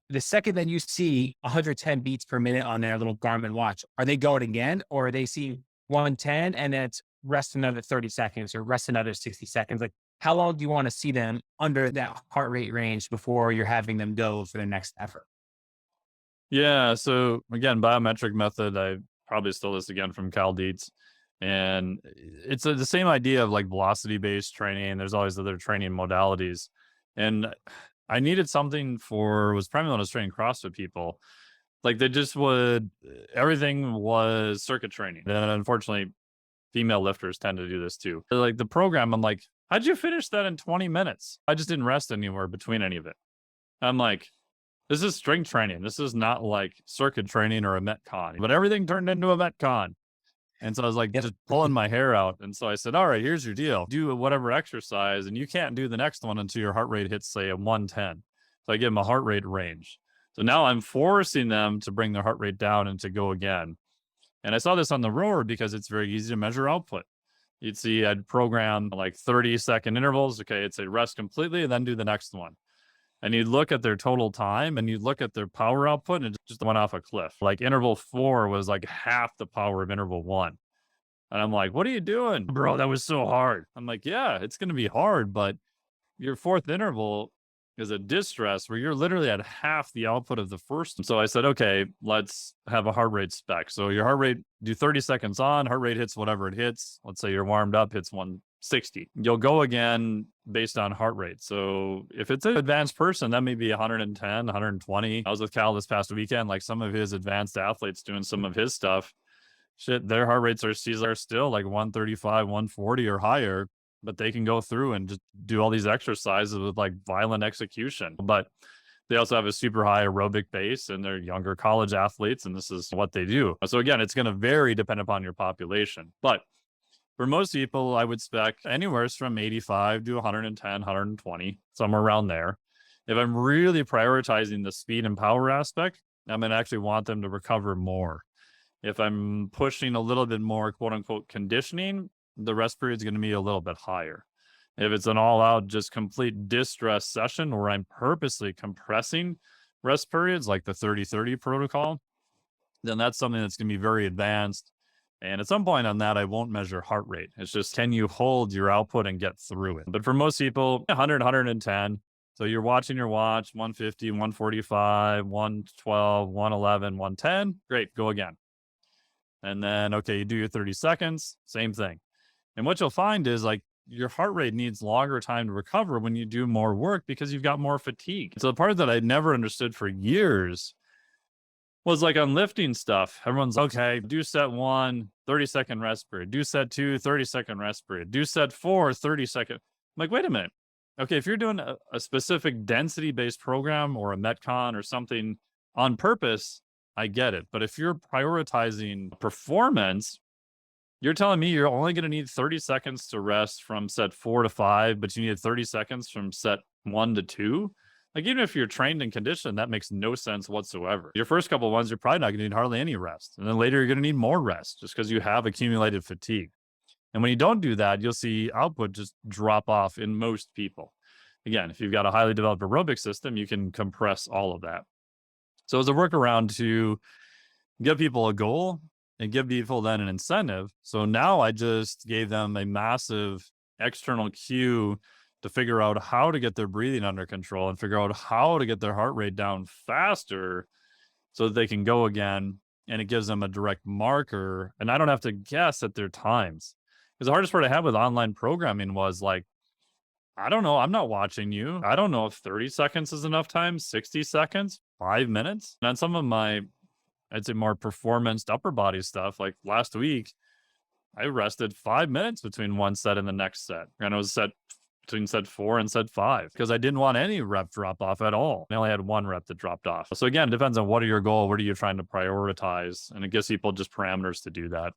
Speaker 2: The second that you see 110 beats per minute on their little Garmin watch, are they going again, or are they seeing 110 and then it's rest another 30 seconds or rest another 60 seconds? Like, how long do you want to see them under that heart rate range before you're having them go for their next effort?
Speaker 1: Yeah. So again, biometric method, I probably stole this again from Cal Dietz. And it's the same idea of like velocity based training. There's always other training modalities. And I needed something was primarily when I was training CrossFit people. Like they just everything was circuit training. And unfortunately, female lifters tend to do this too. Like the program, I'm like, how'd you finish that in 20 minutes? I just didn't rest anywhere between any of it. I'm like, this is strength training. This is not like circuit training or a Metcon, but everything turned into a Metcon. And so I was like,
Speaker 2: Yep.
Speaker 1: just pulling my hair out. And so I said, all right, here's your deal. Do whatever exercise, and you can't do the next one until your heart rate hits, say, a 110. So I give them a heart rate range. So now I'm forcing them to bring their heart rate down and to go again. And I saw this on the rower because it's very easy to measure output. You'd see I'd program like 30-second intervals. Okay, it's a rest completely and then do the next one. And you'd look at their total time and you'd look at their power output and it just went off a cliff. Like interval 4 was like half the power of interval 1. And I'm like, what are you doing? Bro, that was so hard. I'm like, yeah, it's going to be hard, but your fourth interval is a distress where you're literally at half the output of the first. So I said, okay, let's have a heart rate spec. So your heart rate, do 30 seconds on, heart rate hits whatever it hits. Let's say you're warmed up, hits 160. You'll go again based on heart rate. So if it's an advanced person, that may be 110, 120. I was with Cal this past weekend, like some of his advanced athletes doing some of his stuff. Shit, their heart rates are still like 135, 140 or higher, but they can go through and just do all these exercises with like violent execution. But they also have a super high aerobic base and they're younger college athletes, and this is what they do. So again, it's going to vary depending upon your population. But for most people, I would spec anywhere from 85 to 110, 120, somewhere around there. If I'm really prioritizing the speed and power aspect, I'm going to actually want them to recover more. If I'm pushing a little bit more, quote unquote, conditioning, the rest period is going to be a little bit higher. If it's an all out, just complete distress session where I'm purposely compressing rest periods like the 30-30 protocol, then that's something that's going to be very advanced. And at some point on that, I won't measure heart rate. It's just, can you hold your output and get through it? But for most people, 100, 110. So you're watching your watch, 150, 145, 112, 111, 110. Great, go again. And then, okay, you do your 30 seconds, same thing. And what you'll find is like your heart rate needs longer time to recover when you do more work because you've got more fatigue. So the part that I never understood for years was like on lifting stuff. Everyone's okay, do set 1, 30-second rest period. Do set 2, 30-second rest period. Do set 4, 30-second. I'm like, wait a minute. Okay, if you're doing a specific density-based program or a Metcon or something on purpose, I get it. But if you're prioritizing performance, you're telling me you're only going to need 30 seconds to rest from set 4 to 5, but you need 30 seconds from set 1 to 2. Like, even if you're trained and conditioned, that makes no sense whatsoever. Your first couple of ones, you're probably not going to need hardly any rest. And then later you're going to need more rest just because you have accumulated fatigue. And when you don't do that, you'll see output just drop off in most people. Again, if you've got a highly developed aerobic system, you can compress all of that. So as a workaround to give people a goal and give people then an incentive. So now I just gave them a massive external cue to figure out how to get their breathing under control and figure out how to get their heart rate down faster so that they can go again. And it gives them a direct marker. And I don't have to guess at their times. Because the hardest part I had with online programming was like, I don't know. I'm not watching you. I don't know if 30 seconds is enough time, 60 seconds, 5 minutes. And on some of my, I'd say more performance upper body stuff, like last week, I rested 5 minutes between one set and the next set. And it was set between set 4 and set 5 because I didn't want any rep drop off at all. I only had one rep that dropped off. So again, it depends on what are your goal, what are you trying to prioritize, and it gives people just parameters to do that.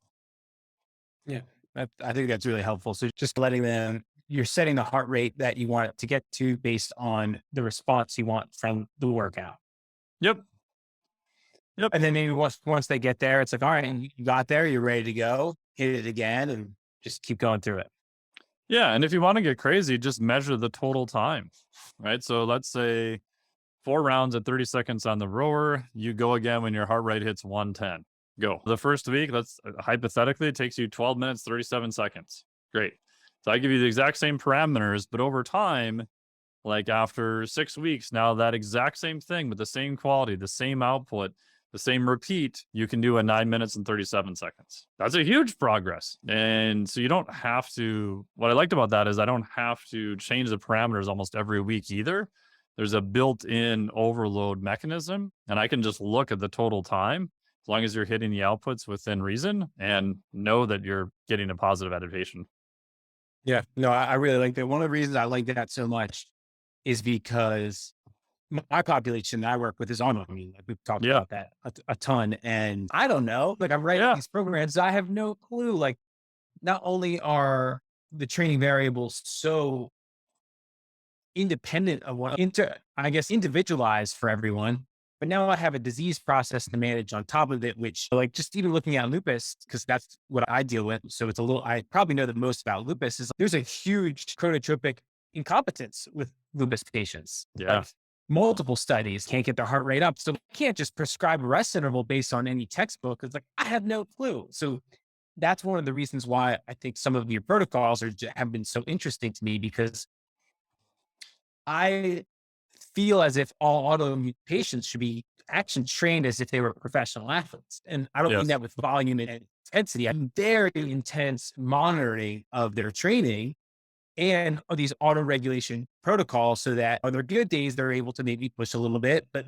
Speaker 2: Yeah, I think that's really helpful. So just letting them, you're setting the heart rate that you want it to get to based on the response you want from the workout.
Speaker 1: Yep.
Speaker 2: And then maybe once they get there, it's like, all right, you got there, you're ready to go, hit it again, and just keep going through it.
Speaker 1: Yeah, and if you want to get crazy, just measure the total time, right? So let's say 4 rounds at 30 seconds on the rower, you go again when your heart rate hits 110. Go. The first week, let's hypothetically, it takes you 12 minutes, 37 seconds. Great. So I give you the exact same parameters, but over time, like after 6 weeks, now that exact same thing with the same quality, the same output, the same repeat, you can do in 9 minutes and 37 seconds. That's a huge progress. And so you don't have to, what I liked about that is I don't have to change the parameters almost every week either. There's a built-in overload mechanism, and I can just look at the total time as long as you're hitting the outputs within reason and know that you're getting a positive adaptation.
Speaker 2: Yeah, no, I really like that. One of the reasons I like that so much is because my population that I work with is autoimmune. Like we've talked about that a ton. And I don't know, like I'm writing these programs. I have no clue. Like not only are the training variables so independent of I guess individualized for everyone, but now I have a disease process to manage on top of it, which like just even looking at lupus, because that's what I deal with. So it's a little, I probably know the most about lupus is there's a huge chronotropic incompetence with lupus patients.
Speaker 1: Yeah.
Speaker 2: Like, multiple studies can't get their heart rate up. So I can't just prescribe a rest interval based on any textbook. It's like, I have no clue. So that's one of the reasons why I think some of your protocols have been so interesting to me, because I feel as if all autoimmune patients should be action trained as if they were professional athletes. And I don't mean that with volume and intensity. I mean very intense monitoring of their training and these auto regulation protocols so that on their good days, they're able to maybe push a little bit, but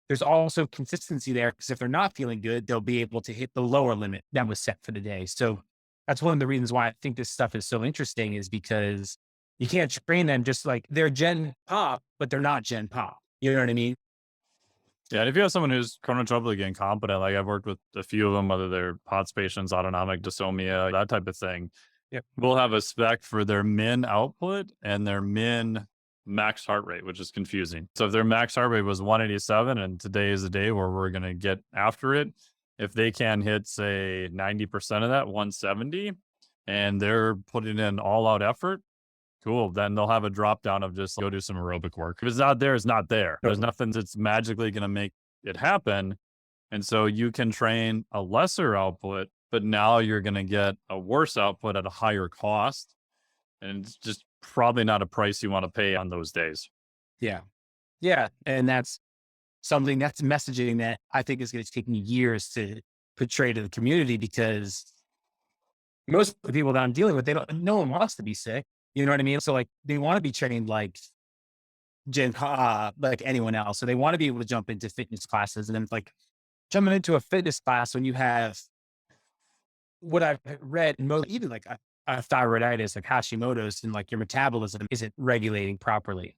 Speaker 2: there's also consistency there because if they're not feeling good, they'll be able to hit the lower limit that was set for the day. So that's one of the reasons why I think this stuff is so interesting, is because you can't train them just like they're Gen Pop, but they're not Gen Pop. You know what I mean?
Speaker 1: Yeah, and if you have someone who's chronotropically incompetent, like I've worked with a few of them, whether they're POTS patients, autonomic dysomia, that type of thing, we'll have a spec for their min output and their min max heart rate, which is confusing. So if their max heart rate was 187 and today is the day where we're going to get after it, if they can hit, say, 90% of that, 170, and they're putting in all out effort, cool. Then they'll have a drop down of just go do some aerobic work. If it's not there, it's not there. There's nothing that's magically going to make it happen. And so you can train a lesser output, but now you're going to get a worse output at a higher cost. And it's just probably not a price you want to pay on those days.
Speaker 2: Yeah. Yeah. And that's something, that's messaging that I think is going to take me years to portray to the community, because most of the people that I'm dealing with, no one wants to be sick. You know what I mean? So like they want to be trained like like anyone else. So they want to be able to jump into fitness classes, and then like jumping into a fitness class when you have what I've read, even like a thyroiditis, like Hashimoto's, and like your metabolism isn't regulating properly.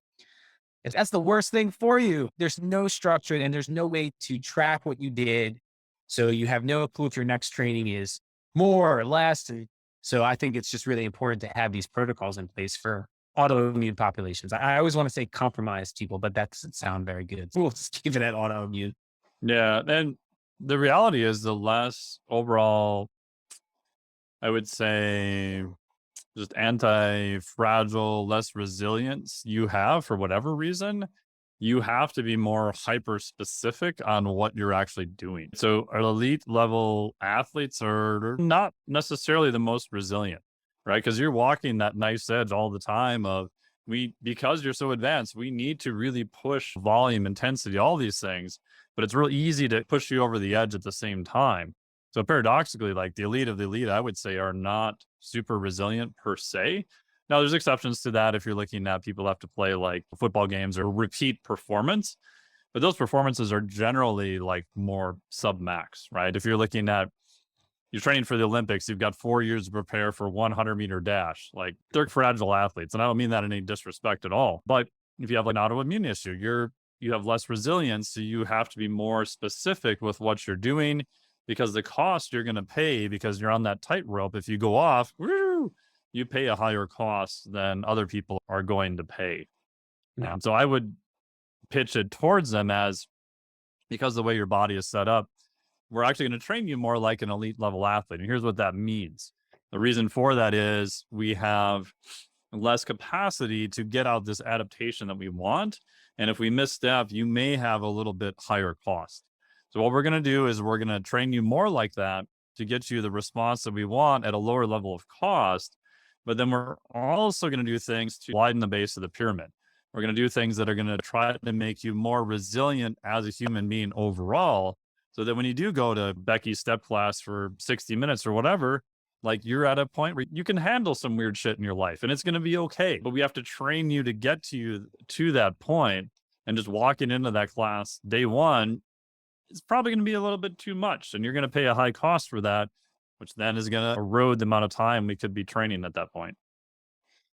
Speaker 2: If that's the worst thing for you, there's no structure and there's no way to track what you did. So you have no clue if your next training is more or less. And so I think it's just really important to have these protocols in place for autoimmune populations. I always want to say compromised people, but that doesn't sound very good. We'll just keep it at autoimmune.
Speaker 1: Yeah. And the reality is the less overall I would say just anti-fragile, less resilience you have for whatever reason, you have to be more hyper specific on what you're actually doing. So elite level athletes are not necessarily the most resilient, right? Because you're walking that nice edge all the time of because you're so advanced, we need to really push volume, intensity, all these things, but it's real easy to push you over the edge at the same time. So paradoxically, like the elite of the elite, I would say are not super resilient per se. Now, there's exceptions to that if you're looking at people have to play like football games or repeat performance, but those performances are generally like more sub max, right? If you're looking at you're training for the Olympics, you've got 4 years to prepare for 100-meter dash. Like they're fragile athletes, and I don't mean that in any disrespect at all. But if you have like an autoimmune issue, you have less resilience, so you have to be more specific with what you're doing because the cost you're going to pay because you're on that tightrope. If you go off, woo, you pay a higher cost than other people are going to pay.
Speaker 2: Yeah.
Speaker 1: And so I would pitch it towards them as because the way your body is set up, we're actually going to train you more like an elite level athlete. And here's what that means. The reason for that is we have less capacity to get out this adaptation that we want. And if we misstep, you may have a little bit higher cost. So what we're going to do is we're going to train you more like that to get you the response that we want at a lower level of cost. But then we're also going to do things to widen the base of the pyramid. We're going to do things that are going to try to make you more resilient as a human being overall. So that when you do go to Becky's step class for 60 minutes or whatever, like you're at a point where you can handle some weird shit in your life and it's going to be okay. But we have to train you to get to that point, and just walking into that class day one, it's probably going to be a little bit too much. And you're going to pay a high cost for that, which then is going to erode the amount of time we could be training at that point.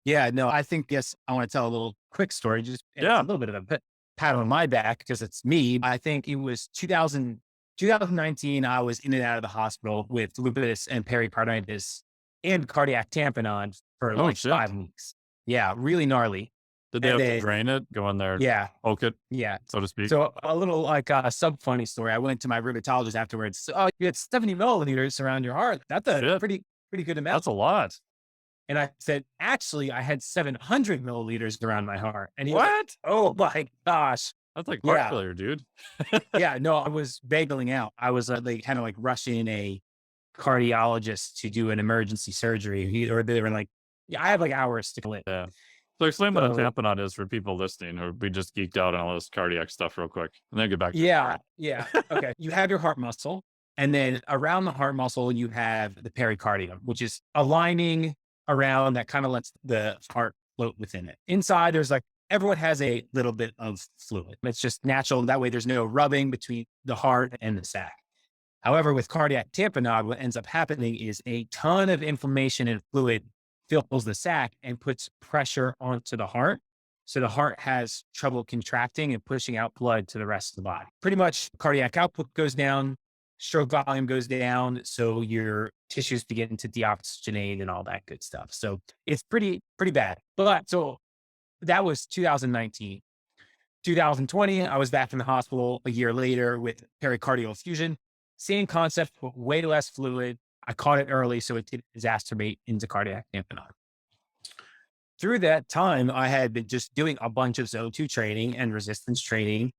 Speaker 2: Yeah, no, I think, yes, I want to tell a little quick story, just it's a
Speaker 1: Yeah.
Speaker 2: little bit of a pat on my back because it's me. I think it was 2019. I was in and out of the hospital with lupus and pericarditis and cardiac tamponade for
Speaker 1: Oh,
Speaker 2: like
Speaker 1: shit.
Speaker 2: 5 weeks. Yeah, really gnarly.
Speaker 1: Did they
Speaker 2: And
Speaker 1: have to
Speaker 2: then,
Speaker 1: drain it, go in there,
Speaker 2: yeah,
Speaker 1: poke it,
Speaker 2: yeah.
Speaker 1: so to speak?
Speaker 2: So a little like a sub funny story. I went to my rheumatologist afterwards. So, oh, you had 70 milliliters around your heart. That's a
Speaker 1: Shit.
Speaker 2: pretty good amount.
Speaker 1: That's a lot.
Speaker 2: And I said, actually, I had 700 milliliters around my heart. And he was like,
Speaker 1: What?
Speaker 2: oh my gosh.
Speaker 1: That's like heart
Speaker 2: Yeah.
Speaker 1: failure, dude.
Speaker 2: Yeah. No, I was bageling out. I was like kind of like rushing a cardiologist to do an emergency surgery. Or they were like, yeah, I have like hours to live.
Speaker 1: Yeah. So explain what a
Speaker 2: So
Speaker 1: tamponade is for people listening who we just geeked out on all this cardiac stuff real quick, and then get back to the
Speaker 2: yeah.
Speaker 1: story.
Speaker 2: Yeah. Okay. You have your heart muscle. And then around the heart muscle, you have the pericardium, which is a lining around that kind of lets the heart float within it. Inside, there's like everyone has a little bit of fluid. It's just natural. That way, there's no rubbing between the heart and the sac. However, with cardiac tamponade, what ends up happening is a ton of inflammation and fluid fills the sac and puts pressure onto the heart. So the heart has trouble contracting and pushing out blood to the rest of the body. Pretty much cardiac output goes down, stroke volume goes down. So your tissues begin to deoxygenate and all that good stuff. So it's pretty bad. But so that was 2019. 2020, I was back in the hospital a year later with pericardial effusion. Same concept, but way less fluid. I caught it early, so it didn't exacerbate into cardiac tamponade. Through that time, I had been just doing a bunch of Zone 2 training and resistance training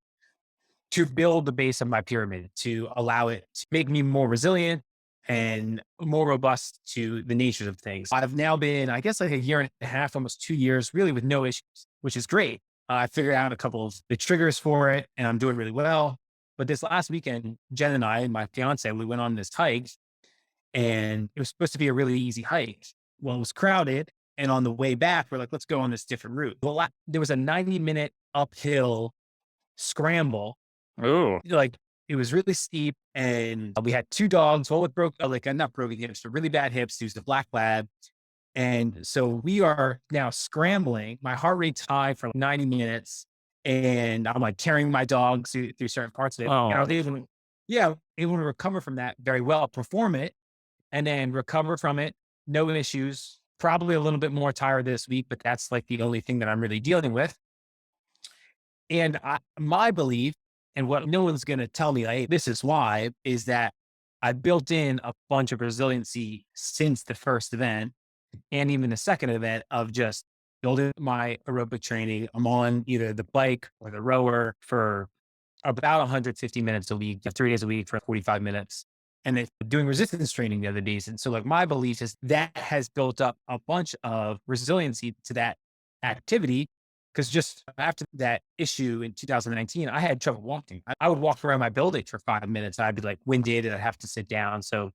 Speaker 2: to build the base of my pyramid, to allow it to make me more resilient and more robust to the natures of things. I've now been, I guess, like a year and a half, almost 2 years, really with no issues, which is great. I figured out a couple of the triggers for it and I'm doing really well. But this last weekend, Jen and I, and my fiance, we went on this hike and it was supposed to be a really easy hike. Well, it was crowded. And on the way back, we're like, let's go on this different route. Well, there was a 90-minute uphill scramble.
Speaker 1: Oh,
Speaker 2: Like it was really steep. And we had 2 dogs, all with not broken hips, but really bad hips. He was the black lab. And so we are now scrambling. My heart rate's high for 90 minutes. And I'm like carrying my dog through certain parts of it. And I was
Speaker 1: oh,
Speaker 2: able to recover from that very well, perform it, and then recover from it. No issues. Probably a little bit more tired this week, but that's like the only thing that I'm really dealing with. And my belief, and what no one's going to tell me, like, this is why, is that I built in a bunch of resiliency since the first event and even the second event of just building my aerobic training. I'm on either the bike or the rower for about 150 minutes a week, 3 days a week for 45 minutes. And then doing resistance training the other days. And so like my belief is that has built up a bunch of resiliency to that activity. Cause just after that issue in 2019, I had trouble walking. I would walk around my building for 5 minutes. I'd be like winded and I'd have to sit down. So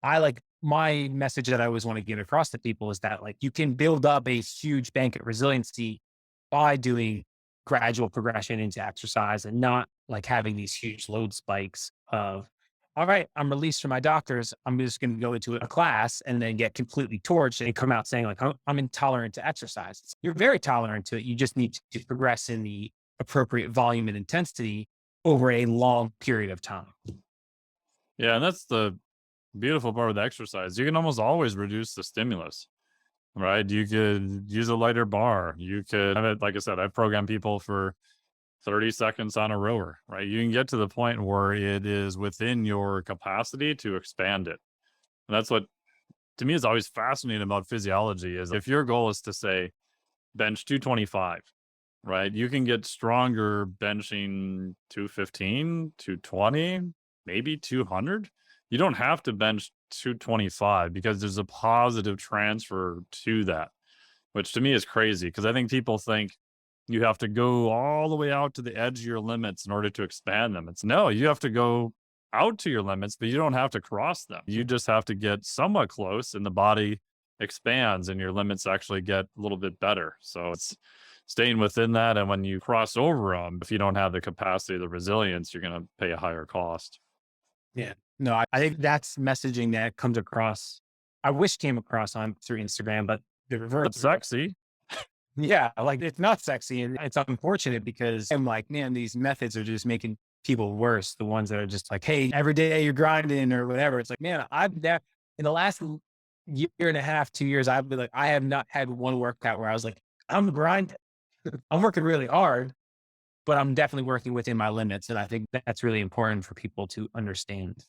Speaker 2: I like my message that I always want to get across to people is that like you can build up a huge bank of resiliency by doing gradual progression into exercise and not like having these huge load spikes of, all right, I'm released from my doctors. I'm just going to go into a class and then get completely torched and come out saying like, I'm intolerant to exercise. You're very tolerant to it. You just need to progress in the appropriate volume and intensity over a long period of time.
Speaker 1: Yeah, and that's the beautiful part with exercise. You can almost always reduce the stimulus, right? You could use a lighter bar. You could have it, like I said, I've programmed people for 30 seconds on a rower, right? You can get to the point where it is within your capacity to expand it. And that's what, to me, is always fascinating about physiology is if your goal is to say bench 225, right? You can get stronger benching 215, 220, maybe 200. You don't have to bench 225 because there's a positive transfer to that, which to me is crazy because I think people think you have to go all the way out to the edge of your limits in order to expand them. It's no, you have to go out to your limits, but you don't have to cross them. You just have to get somewhat close and the body expands and your limits actually get a little bit better. So it's staying within that. And when you cross over them, if you don't have the capacity, the resilience, you're going to pay a higher cost.
Speaker 2: Yeah. No, I think that's messaging that comes across. I wish came across on through Instagram, but the reverse.
Speaker 1: It's sexy.
Speaker 2: Yeah, like it's not sexy and it's unfortunate because I'm like, man, these methods are just making people worse. The ones that are just like, hey, every day you're grinding or whatever. It's like, man, I've never in the last year and a half, 2 years, I've been like, I have not had one workout where I was like, I'm grinding. I'm working really hard, but I'm definitely working within my limits. And I think that's really important for people to understand.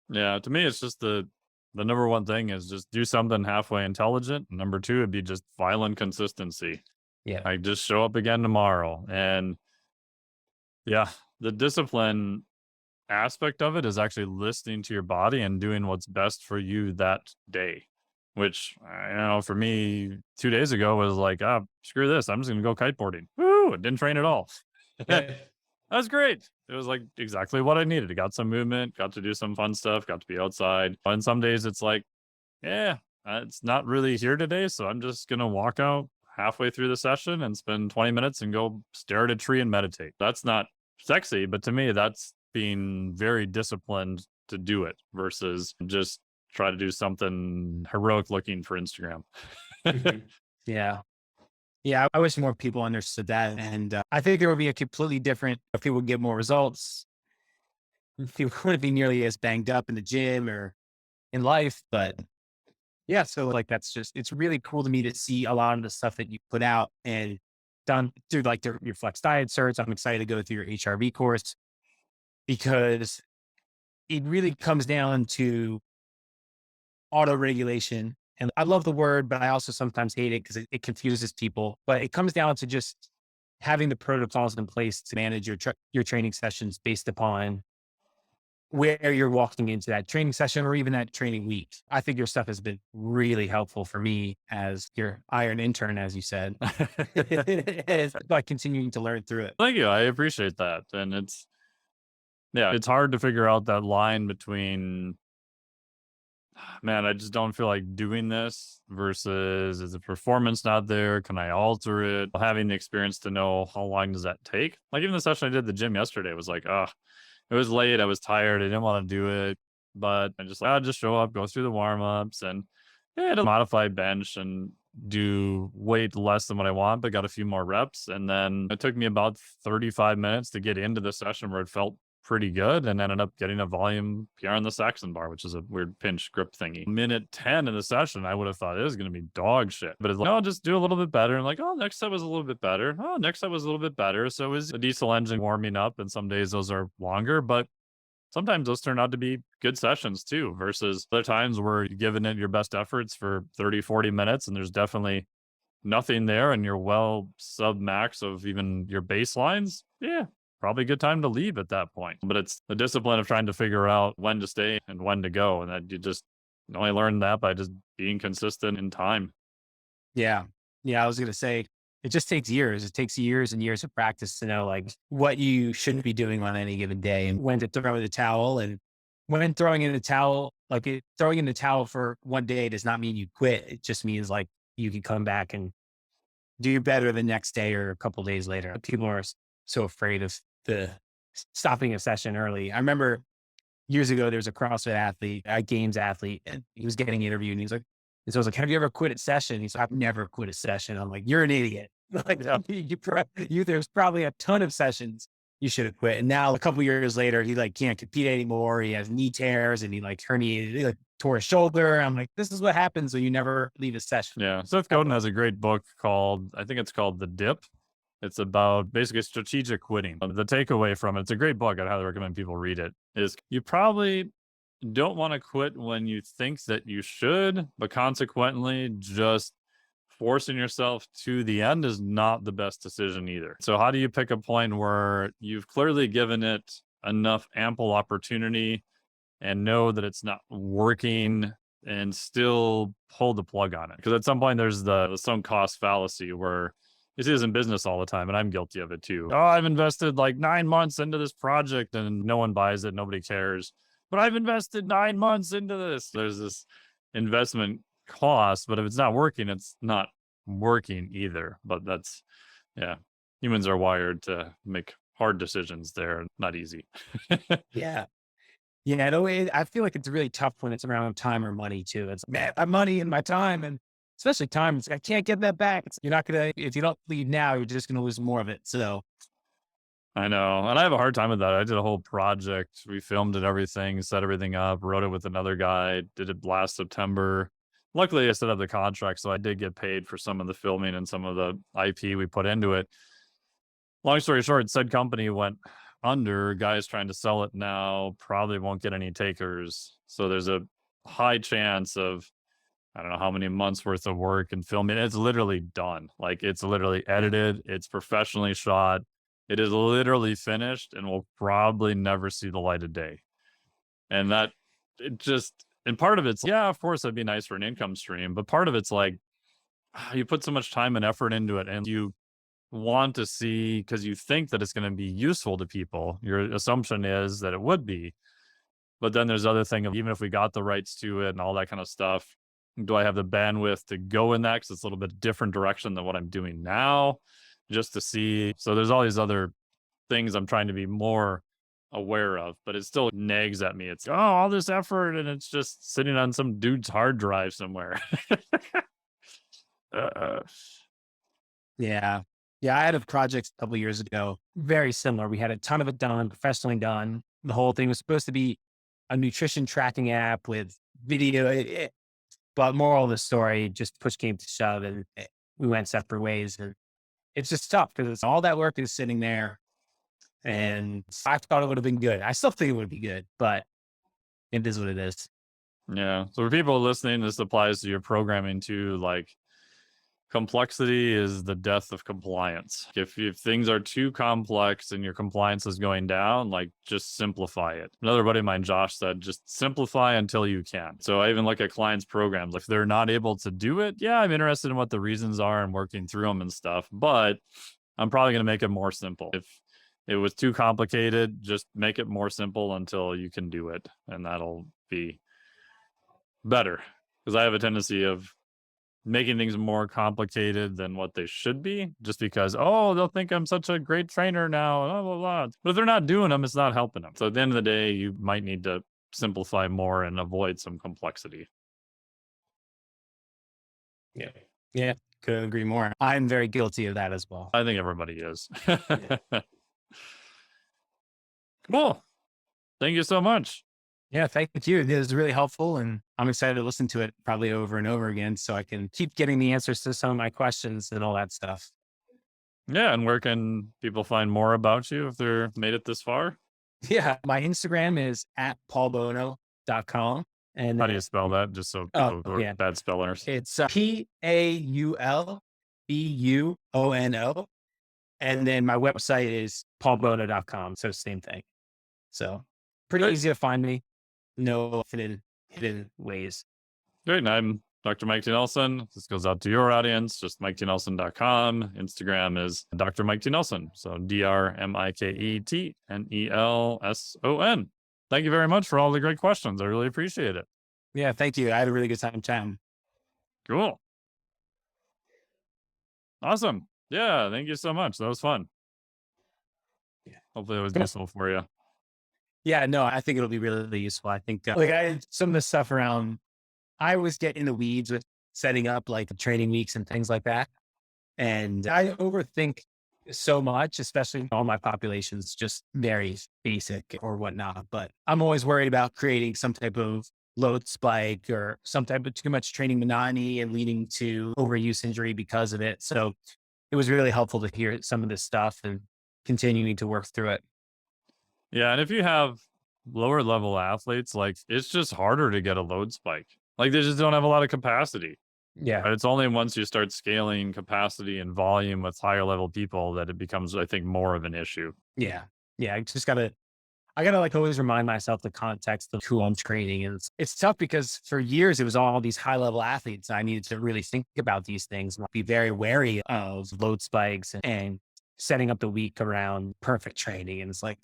Speaker 1: Yeah, to me, it's just the number one thing is just do something halfway intelligent. Number two would be just violent consistency.
Speaker 2: Yeah.
Speaker 1: Like just show up again tomorrow. And yeah, the discipline aspect of it is actually listening to your body and doing what's best for you that day. Which, for me, 2 days ago was like, screw this. I'm just going to go kiteboarding. Woo! I didn't train at all.
Speaker 2: Yeah.
Speaker 1: That's great. It was like exactly what I needed. I got some movement, got to do some fun stuff, got to be outside. And some days it's like, yeah, it's not really here today. So I'm just going to walk out halfway through the session and spend 20 minutes and go stare at a tree and meditate. That's not sexy, but to me, that's being very disciplined to do it versus just try to do something heroic looking for Instagram.
Speaker 2: Yeah. Yeah. I wish more people understood that. And I think there would be a completely different, if people would get more results, people wouldn't be nearly as banged up in the gym or in life. But yeah, so like that's just, it's really cool to me to see a lot of the stuff that you put out and done through like your flex diet certs. I'm excited to go through your HRV course because it really comes down to auto regulation. And I love the word, but I also sometimes hate it because it confuses people. But it comes down to just having the protocols in place to manage your training sessions based upon where you're walking into that training session or even that training week. I think your stuff has been really helpful for me as your iron intern, as you said, by continuing to learn through it.
Speaker 1: Thank you. I appreciate that. And it's hard to figure out that line between, man, I just don't feel like doing this versus is the performance not there? Can I alter it? Having the experience to know how long does that take? Like even the session I did at the gym yesterday was like, it was late. I was tired. I didn't want to do it, but I just I'll just show up, go through the warm-ups and to modify bench and do weight less than what I want, but got a few more reps. And then it took me about 35 minutes to get into the session where it felt pretty good and ended up getting a volume PR on the Saxon bar, which is a weird pinch grip thingy. Minute 10 in the session, I would have thought it was going to be dog shit. But it's like, I'll just do a little bit better. And like, next set was a little bit better. Next set was a little bit better. So it was a diesel engine warming up. And some days those are longer, but sometimes those turn out to be good sessions too, versus other times where you're giving it your best efforts for 30, 40 minutes and there's definitely nothing there and you're well sub max of even your baselines. Yeah, probably a good time to leave at that point. But it's the discipline of trying to figure out when to stay and when to go. And that you only learn that by just being consistent in time.
Speaker 2: Yeah. Yeah. I was going to say, it just takes years. It takes years and years of practice to know like what you shouldn't be doing on any given day and when to throw in the towel. And when throwing in the towel, throwing in the towel for one day does not mean you quit. It just means like you can come back and do better the next day or a couple days later. People are so afraid of the stopping a session early. I remember years ago, there was a CrossFit athlete, a games athlete, and he was getting interviewed. And he's like, and so I was like, "Have you ever quit a session?" He's like, "I've never quit a session." I'm like, "You're an idiot." Like,
Speaker 1: Yeah.
Speaker 2: there's probably a ton of sessions you should have quit. And now a couple years later, he like can't compete anymore. He has knee tears and he like herniated, he like tore his shoulder. I'm like, this is what happens when you never leave a session.
Speaker 1: Yeah. Seth Godin has a great book called, I think it's called The Dip. It's about basically strategic quitting. The takeaway from it, it's a great book. I'd highly recommend people read it, is you probably don't want to quit when you think that you should, but consequently, just forcing yourself to the end is not the best decision either. So how do you pick a point where you've clearly given it enough ample opportunity and know that it's not working and still pull the plug on it? Because at some point there's the sunk cost fallacy where you see this in business all the time, and I'm guilty of it too. Oh, I've invested like 9 months into this project and no one buys it, nobody cares. But I've invested 9 months into this. There's this investment cost, but if it's not working, it's not working either. But that's, yeah, humans are wired to make hard decisions. They're not easy.
Speaker 2: Yeah. Yeah. I feel like it's really tough when it's around time or money too. It's man, my money and my time and especially time. It's, I can't get that back. You're not going to, if you don't leave now, you're just going to lose more of it. So
Speaker 1: I know. And I have a hard time with that. I did a whole project. We filmed it, everything, set everything up, wrote it with another guy, did it last September. Luckily, I set up the contract, so I did get paid for some of the filming and some of the IP we put into it. Long story short, said company went under. Guys trying to sell it now probably won't get any takers. So there's a high chance of, I don't know how many months worth of work and filming. It's literally done. Like it's literally edited. It's professionally shot. It is literally finished and will probably never see the light of day. And that it just, and part of it's, yeah, of course, that'd be nice for an income stream. But part of it's like, you put so much time and effort into it and you want to see because you think that it's going to be useful to people. Your assumption is that it would be. But then there's the other thing of even if we got the rights to it and all that kind of stuff, do I have the bandwidth to go in that? Because it's a little bit different direction than what I'm doing now, just to see. So there's all these other things I'm trying to be more aware of, but it still nags at me. It's, oh, all this effort, and it's just sitting on some dude's hard drive somewhere. uh,
Speaker 2: yeah. Yeah. I had a project a couple years ago, very similar. We had a ton of it done, professionally done. The whole thing was supposed to be a nutrition tracking app with video. But moral of the story, just push came to shove and we went separate ways. And it's just tough because all that work is sitting there. And I thought it would have been good. I still think it would be good, but it is what it is.
Speaker 1: yeah. So for people listening, this applies to your programming too. Like, complexity is the death of compliance. If things are too complex and your compliance is going down, like just simplify it. Another buddy of mine, Josh, said just simplify until you can. So I even look at clients' programs. If they're not able to do it, yeah, I'm interested in what the reasons are and working through them and stuff, but I'm probably going to make it more simple. If it was too complicated, just make it more simple until you can do it. And that'll be better. Because I have a tendency of making things more complicated than what they should be, just because, oh, they'll think I'm such a great trainer now, blah, blah, blah. But if they're not doing them, it's not helping them. So at the end of the day, you might need to simplify more and avoid some complexity.
Speaker 2: Yeah. Yeah. Couldn't agree more. I'm very guilty of that as well.
Speaker 1: I think everybody is.
Speaker 2: Yeah.
Speaker 1: Cool. Thank you so much.
Speaker 2: Yeah, thank you. It was really helpful. And I'm excited to listen to it probably over and over again so I can keep getting the answers to some of my questions and all that stuff.
Speaker 1: Yeah. And where can people find more about you if they're made it this far?
Speaker 2: Yeah. My Instagram is at paulbono.com. And
Speaker 1: How do
Speaker 2: then,
Speaker 1: you spell that? Just so
Speaker 2: oh,
Speaker 1: people who are
Speaker 2: yeah,
Speaker 1: bad spellers.
Speaker 2: it's PAULBUONO. And then my website is paulbono.com. So same thing. So pretty
Speaker 1: Great.
Speaker 2: easy to find me. No hidden ways.
Speaker 1: Great. And I'm Dr. Mike T. Nelson. This goes out to your audience, just MikeTNelson.com. Instagram is Dr. Mike T. Nelson. So DrMikeTNelson. Thank you very much for all the great questions. I really appreciate it.
Speaker 2: Yeah. Thank you. I had a really good time chatting.
Speaker 1: Cool. Awesome. Yeah. Thank you so much. That was fun.
Speaker 2: Yeah.
Speaker 1: Hopefully it was
Speaker 2: Cool.
Speaker 1: useful for you.
Speaker 2: Yeah. No, I think it'll be really, really useful. I think some of the stuff around, I always get in the weeds with setting up like training weeks and things like that. And I overthink so much, especially all my population's just very basic or whatnot. But I'm always worried about creating some type of load spike or some type of too much training monotony and leading to overuse injury because of it. So it was really helpful to hear some of this stuff and continuing to work through it.
Speaker 1: Yeah. And if you have lower level athletes, like it's just harder to get a load spike. Like they just don't have a lot of capacity.
Speaker 2: Yeah.
Speaker 1: But it's only once you start scaling capacity and volume with higher level people that it becomes, I think, more of an issue.
Speaker 2: Yeah. Yeah. I gotta like always remind myself the context of who I'm training. And it's tough because for years it was all these high level athletes. I needed to really think about these things and be very wary of load spikes and setting up the week around perfect training. And it's like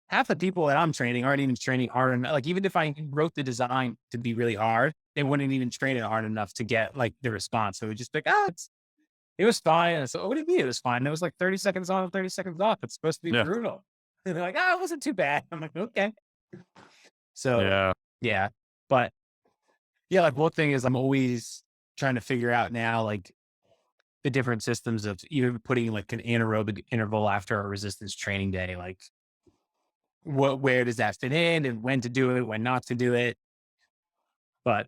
Speaker 2: half the people that I'm training aren't even training hard enough. Like even if I wrote the design to be really hard, they wouldn't even train it hard enough to get like the response. So it would just be like, it was fine. And so what do you mean it was fine? It was like 30 seconds on, 30 seconds off. It's supposed to be
Speaker 1: Yeah.
Speaker 2: brutal. And they're like, it wasn't too bad. I'm like, okay. So
Speaker 1: Yeah.
Speaker 2: yeah. But yeah, like one thing is I'm always trying to figure out now, like the different systems of even putting like an anaerobic interval after a resistance training day. Like where does that fit in and when to do it, when not to do it. But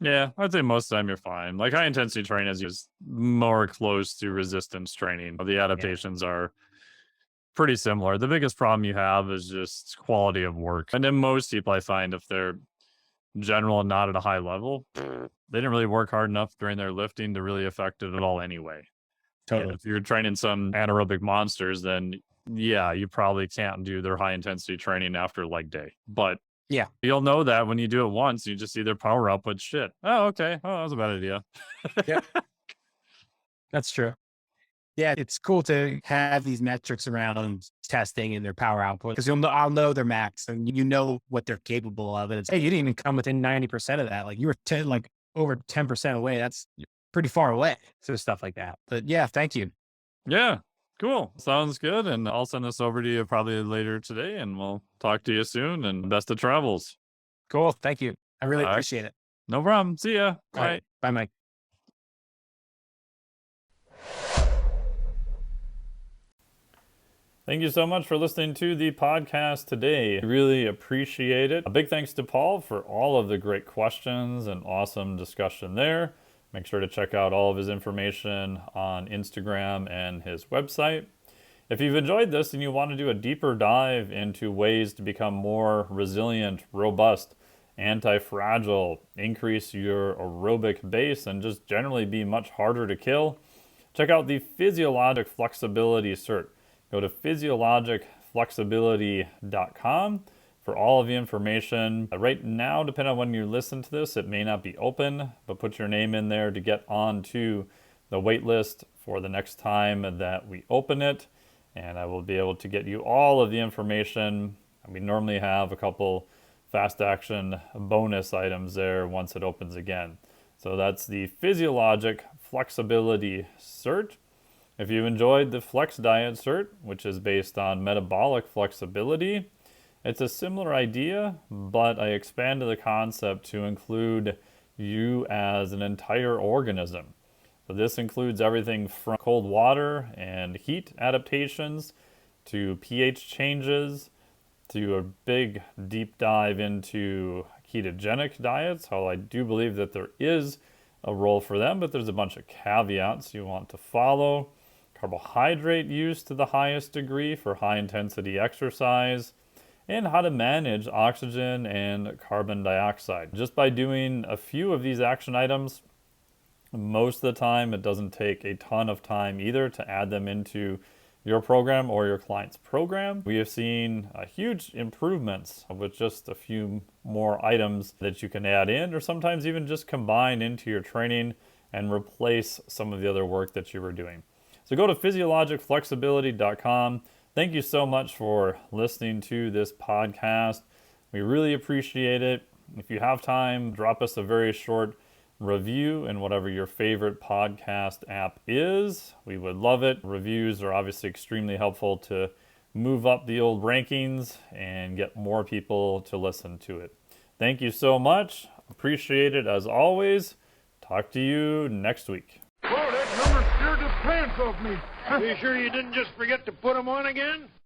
Speaker 1: Yeah. I'd say most of the time you're fine. Like high intensity training is more close to resistance training. The
Speaker 2: yeah,
Speaker 1: adaptations are pretty similar. The biggest problem you have is just quality of work. And then most people I find, if they're general and not at a high level, they didn't really work hard enough during their lifting to really affect it at all anyway.
Speaker 2: totally.
Speaker 1: And if you're training some anaerobic monsters, then yeah, you probably can't do their high intensity training after leg day. But
Speaker 2: Yeah,
Speaker 1: you'll know that when you do it once, you just see their power output shit. Oh, okay. Oh, that was a bad idea.
Speaker 2: yeah, that's true. Yeah, it's cool to have these metrics around testing and their power output because I'll know their max and you know what they're capable of. And it's, hey, you didn't even come within 90% of that. Like you were like over 10% away. That's pretty far away. So stuff like that. But yeah, thank you.
Speaker 1: Yeah. Cool. Sounds good. And I'll send this over to you probably later today and we'll talk to you soon and best of travels.
Speaker 2: Cool. Thank you. I really
Speaker 1: All right.
Speaker 2: appreciate it.
Speaker 1: No problem. See ya.
Speaker 2: All
Speaker 1: Bye.
Speaker 2: right. Bye, Mike.
Speaker 1: Thank you so much for listening to the podcast today. Really appreciate it. A big thanks to Paul for all of the great questions and awesome discussion there. Make sure to check out all of his information on Instagram and his website. If you've enjoyed this and you want to do a deeper dive into ways to become more resilient, robust, anti-fragile, increase your aerobic base, and just generally be much harder to kill, check out the Physiologic Flexibility Cert. Go to physiologicflexibility.com for all of the information. Right now, depending on when you listen to this, it may not be open, but put your name in there to get onto the wait list for the next time that we open it. And I will be able to get you all of the information. We normally have a couple fast action bonus items there once it opens again. So that's the Physiologic Flexibility Cert. If you enjoyed the Flex Diet Cert, which is based on metabolic flexibility, it's a similar idea, but I expanded the concept to include you as an entire organism. So this includes everything from cold water and heat adaptations to pH changes to a big deep dive into ketogenic diets, how I do believe that there is a role for them, but there's a bunch of caveats you want to follow. Carbohydrate use to the highest degree for high intensity exercise, and how to manage oxygen and carbon dioxide. Just by doing a few of these action items, most of the time it doesn't take a ton of time either to add them into your program or your client's program. We have seen huge improvements with just a few more items that you can add in, or sometimes even just combine into your training and replace some of the other work that you were doing. So go to physiologicflexibility.com. Thank you so much for listening to this podcast. We really appreciate it. If you have time, drop us a very short review in whatever your favorite podcast app is. We would love it. Reviews are obviously extremely helpful to move up the old rankings and get more people to listen to it. Thank you so much. Appreciate it as always. Talk to you next week.
Speaker 3: Oh, that number scared the pants off me.
Speaker 4: Are you sure you didn't just forget to put them on again?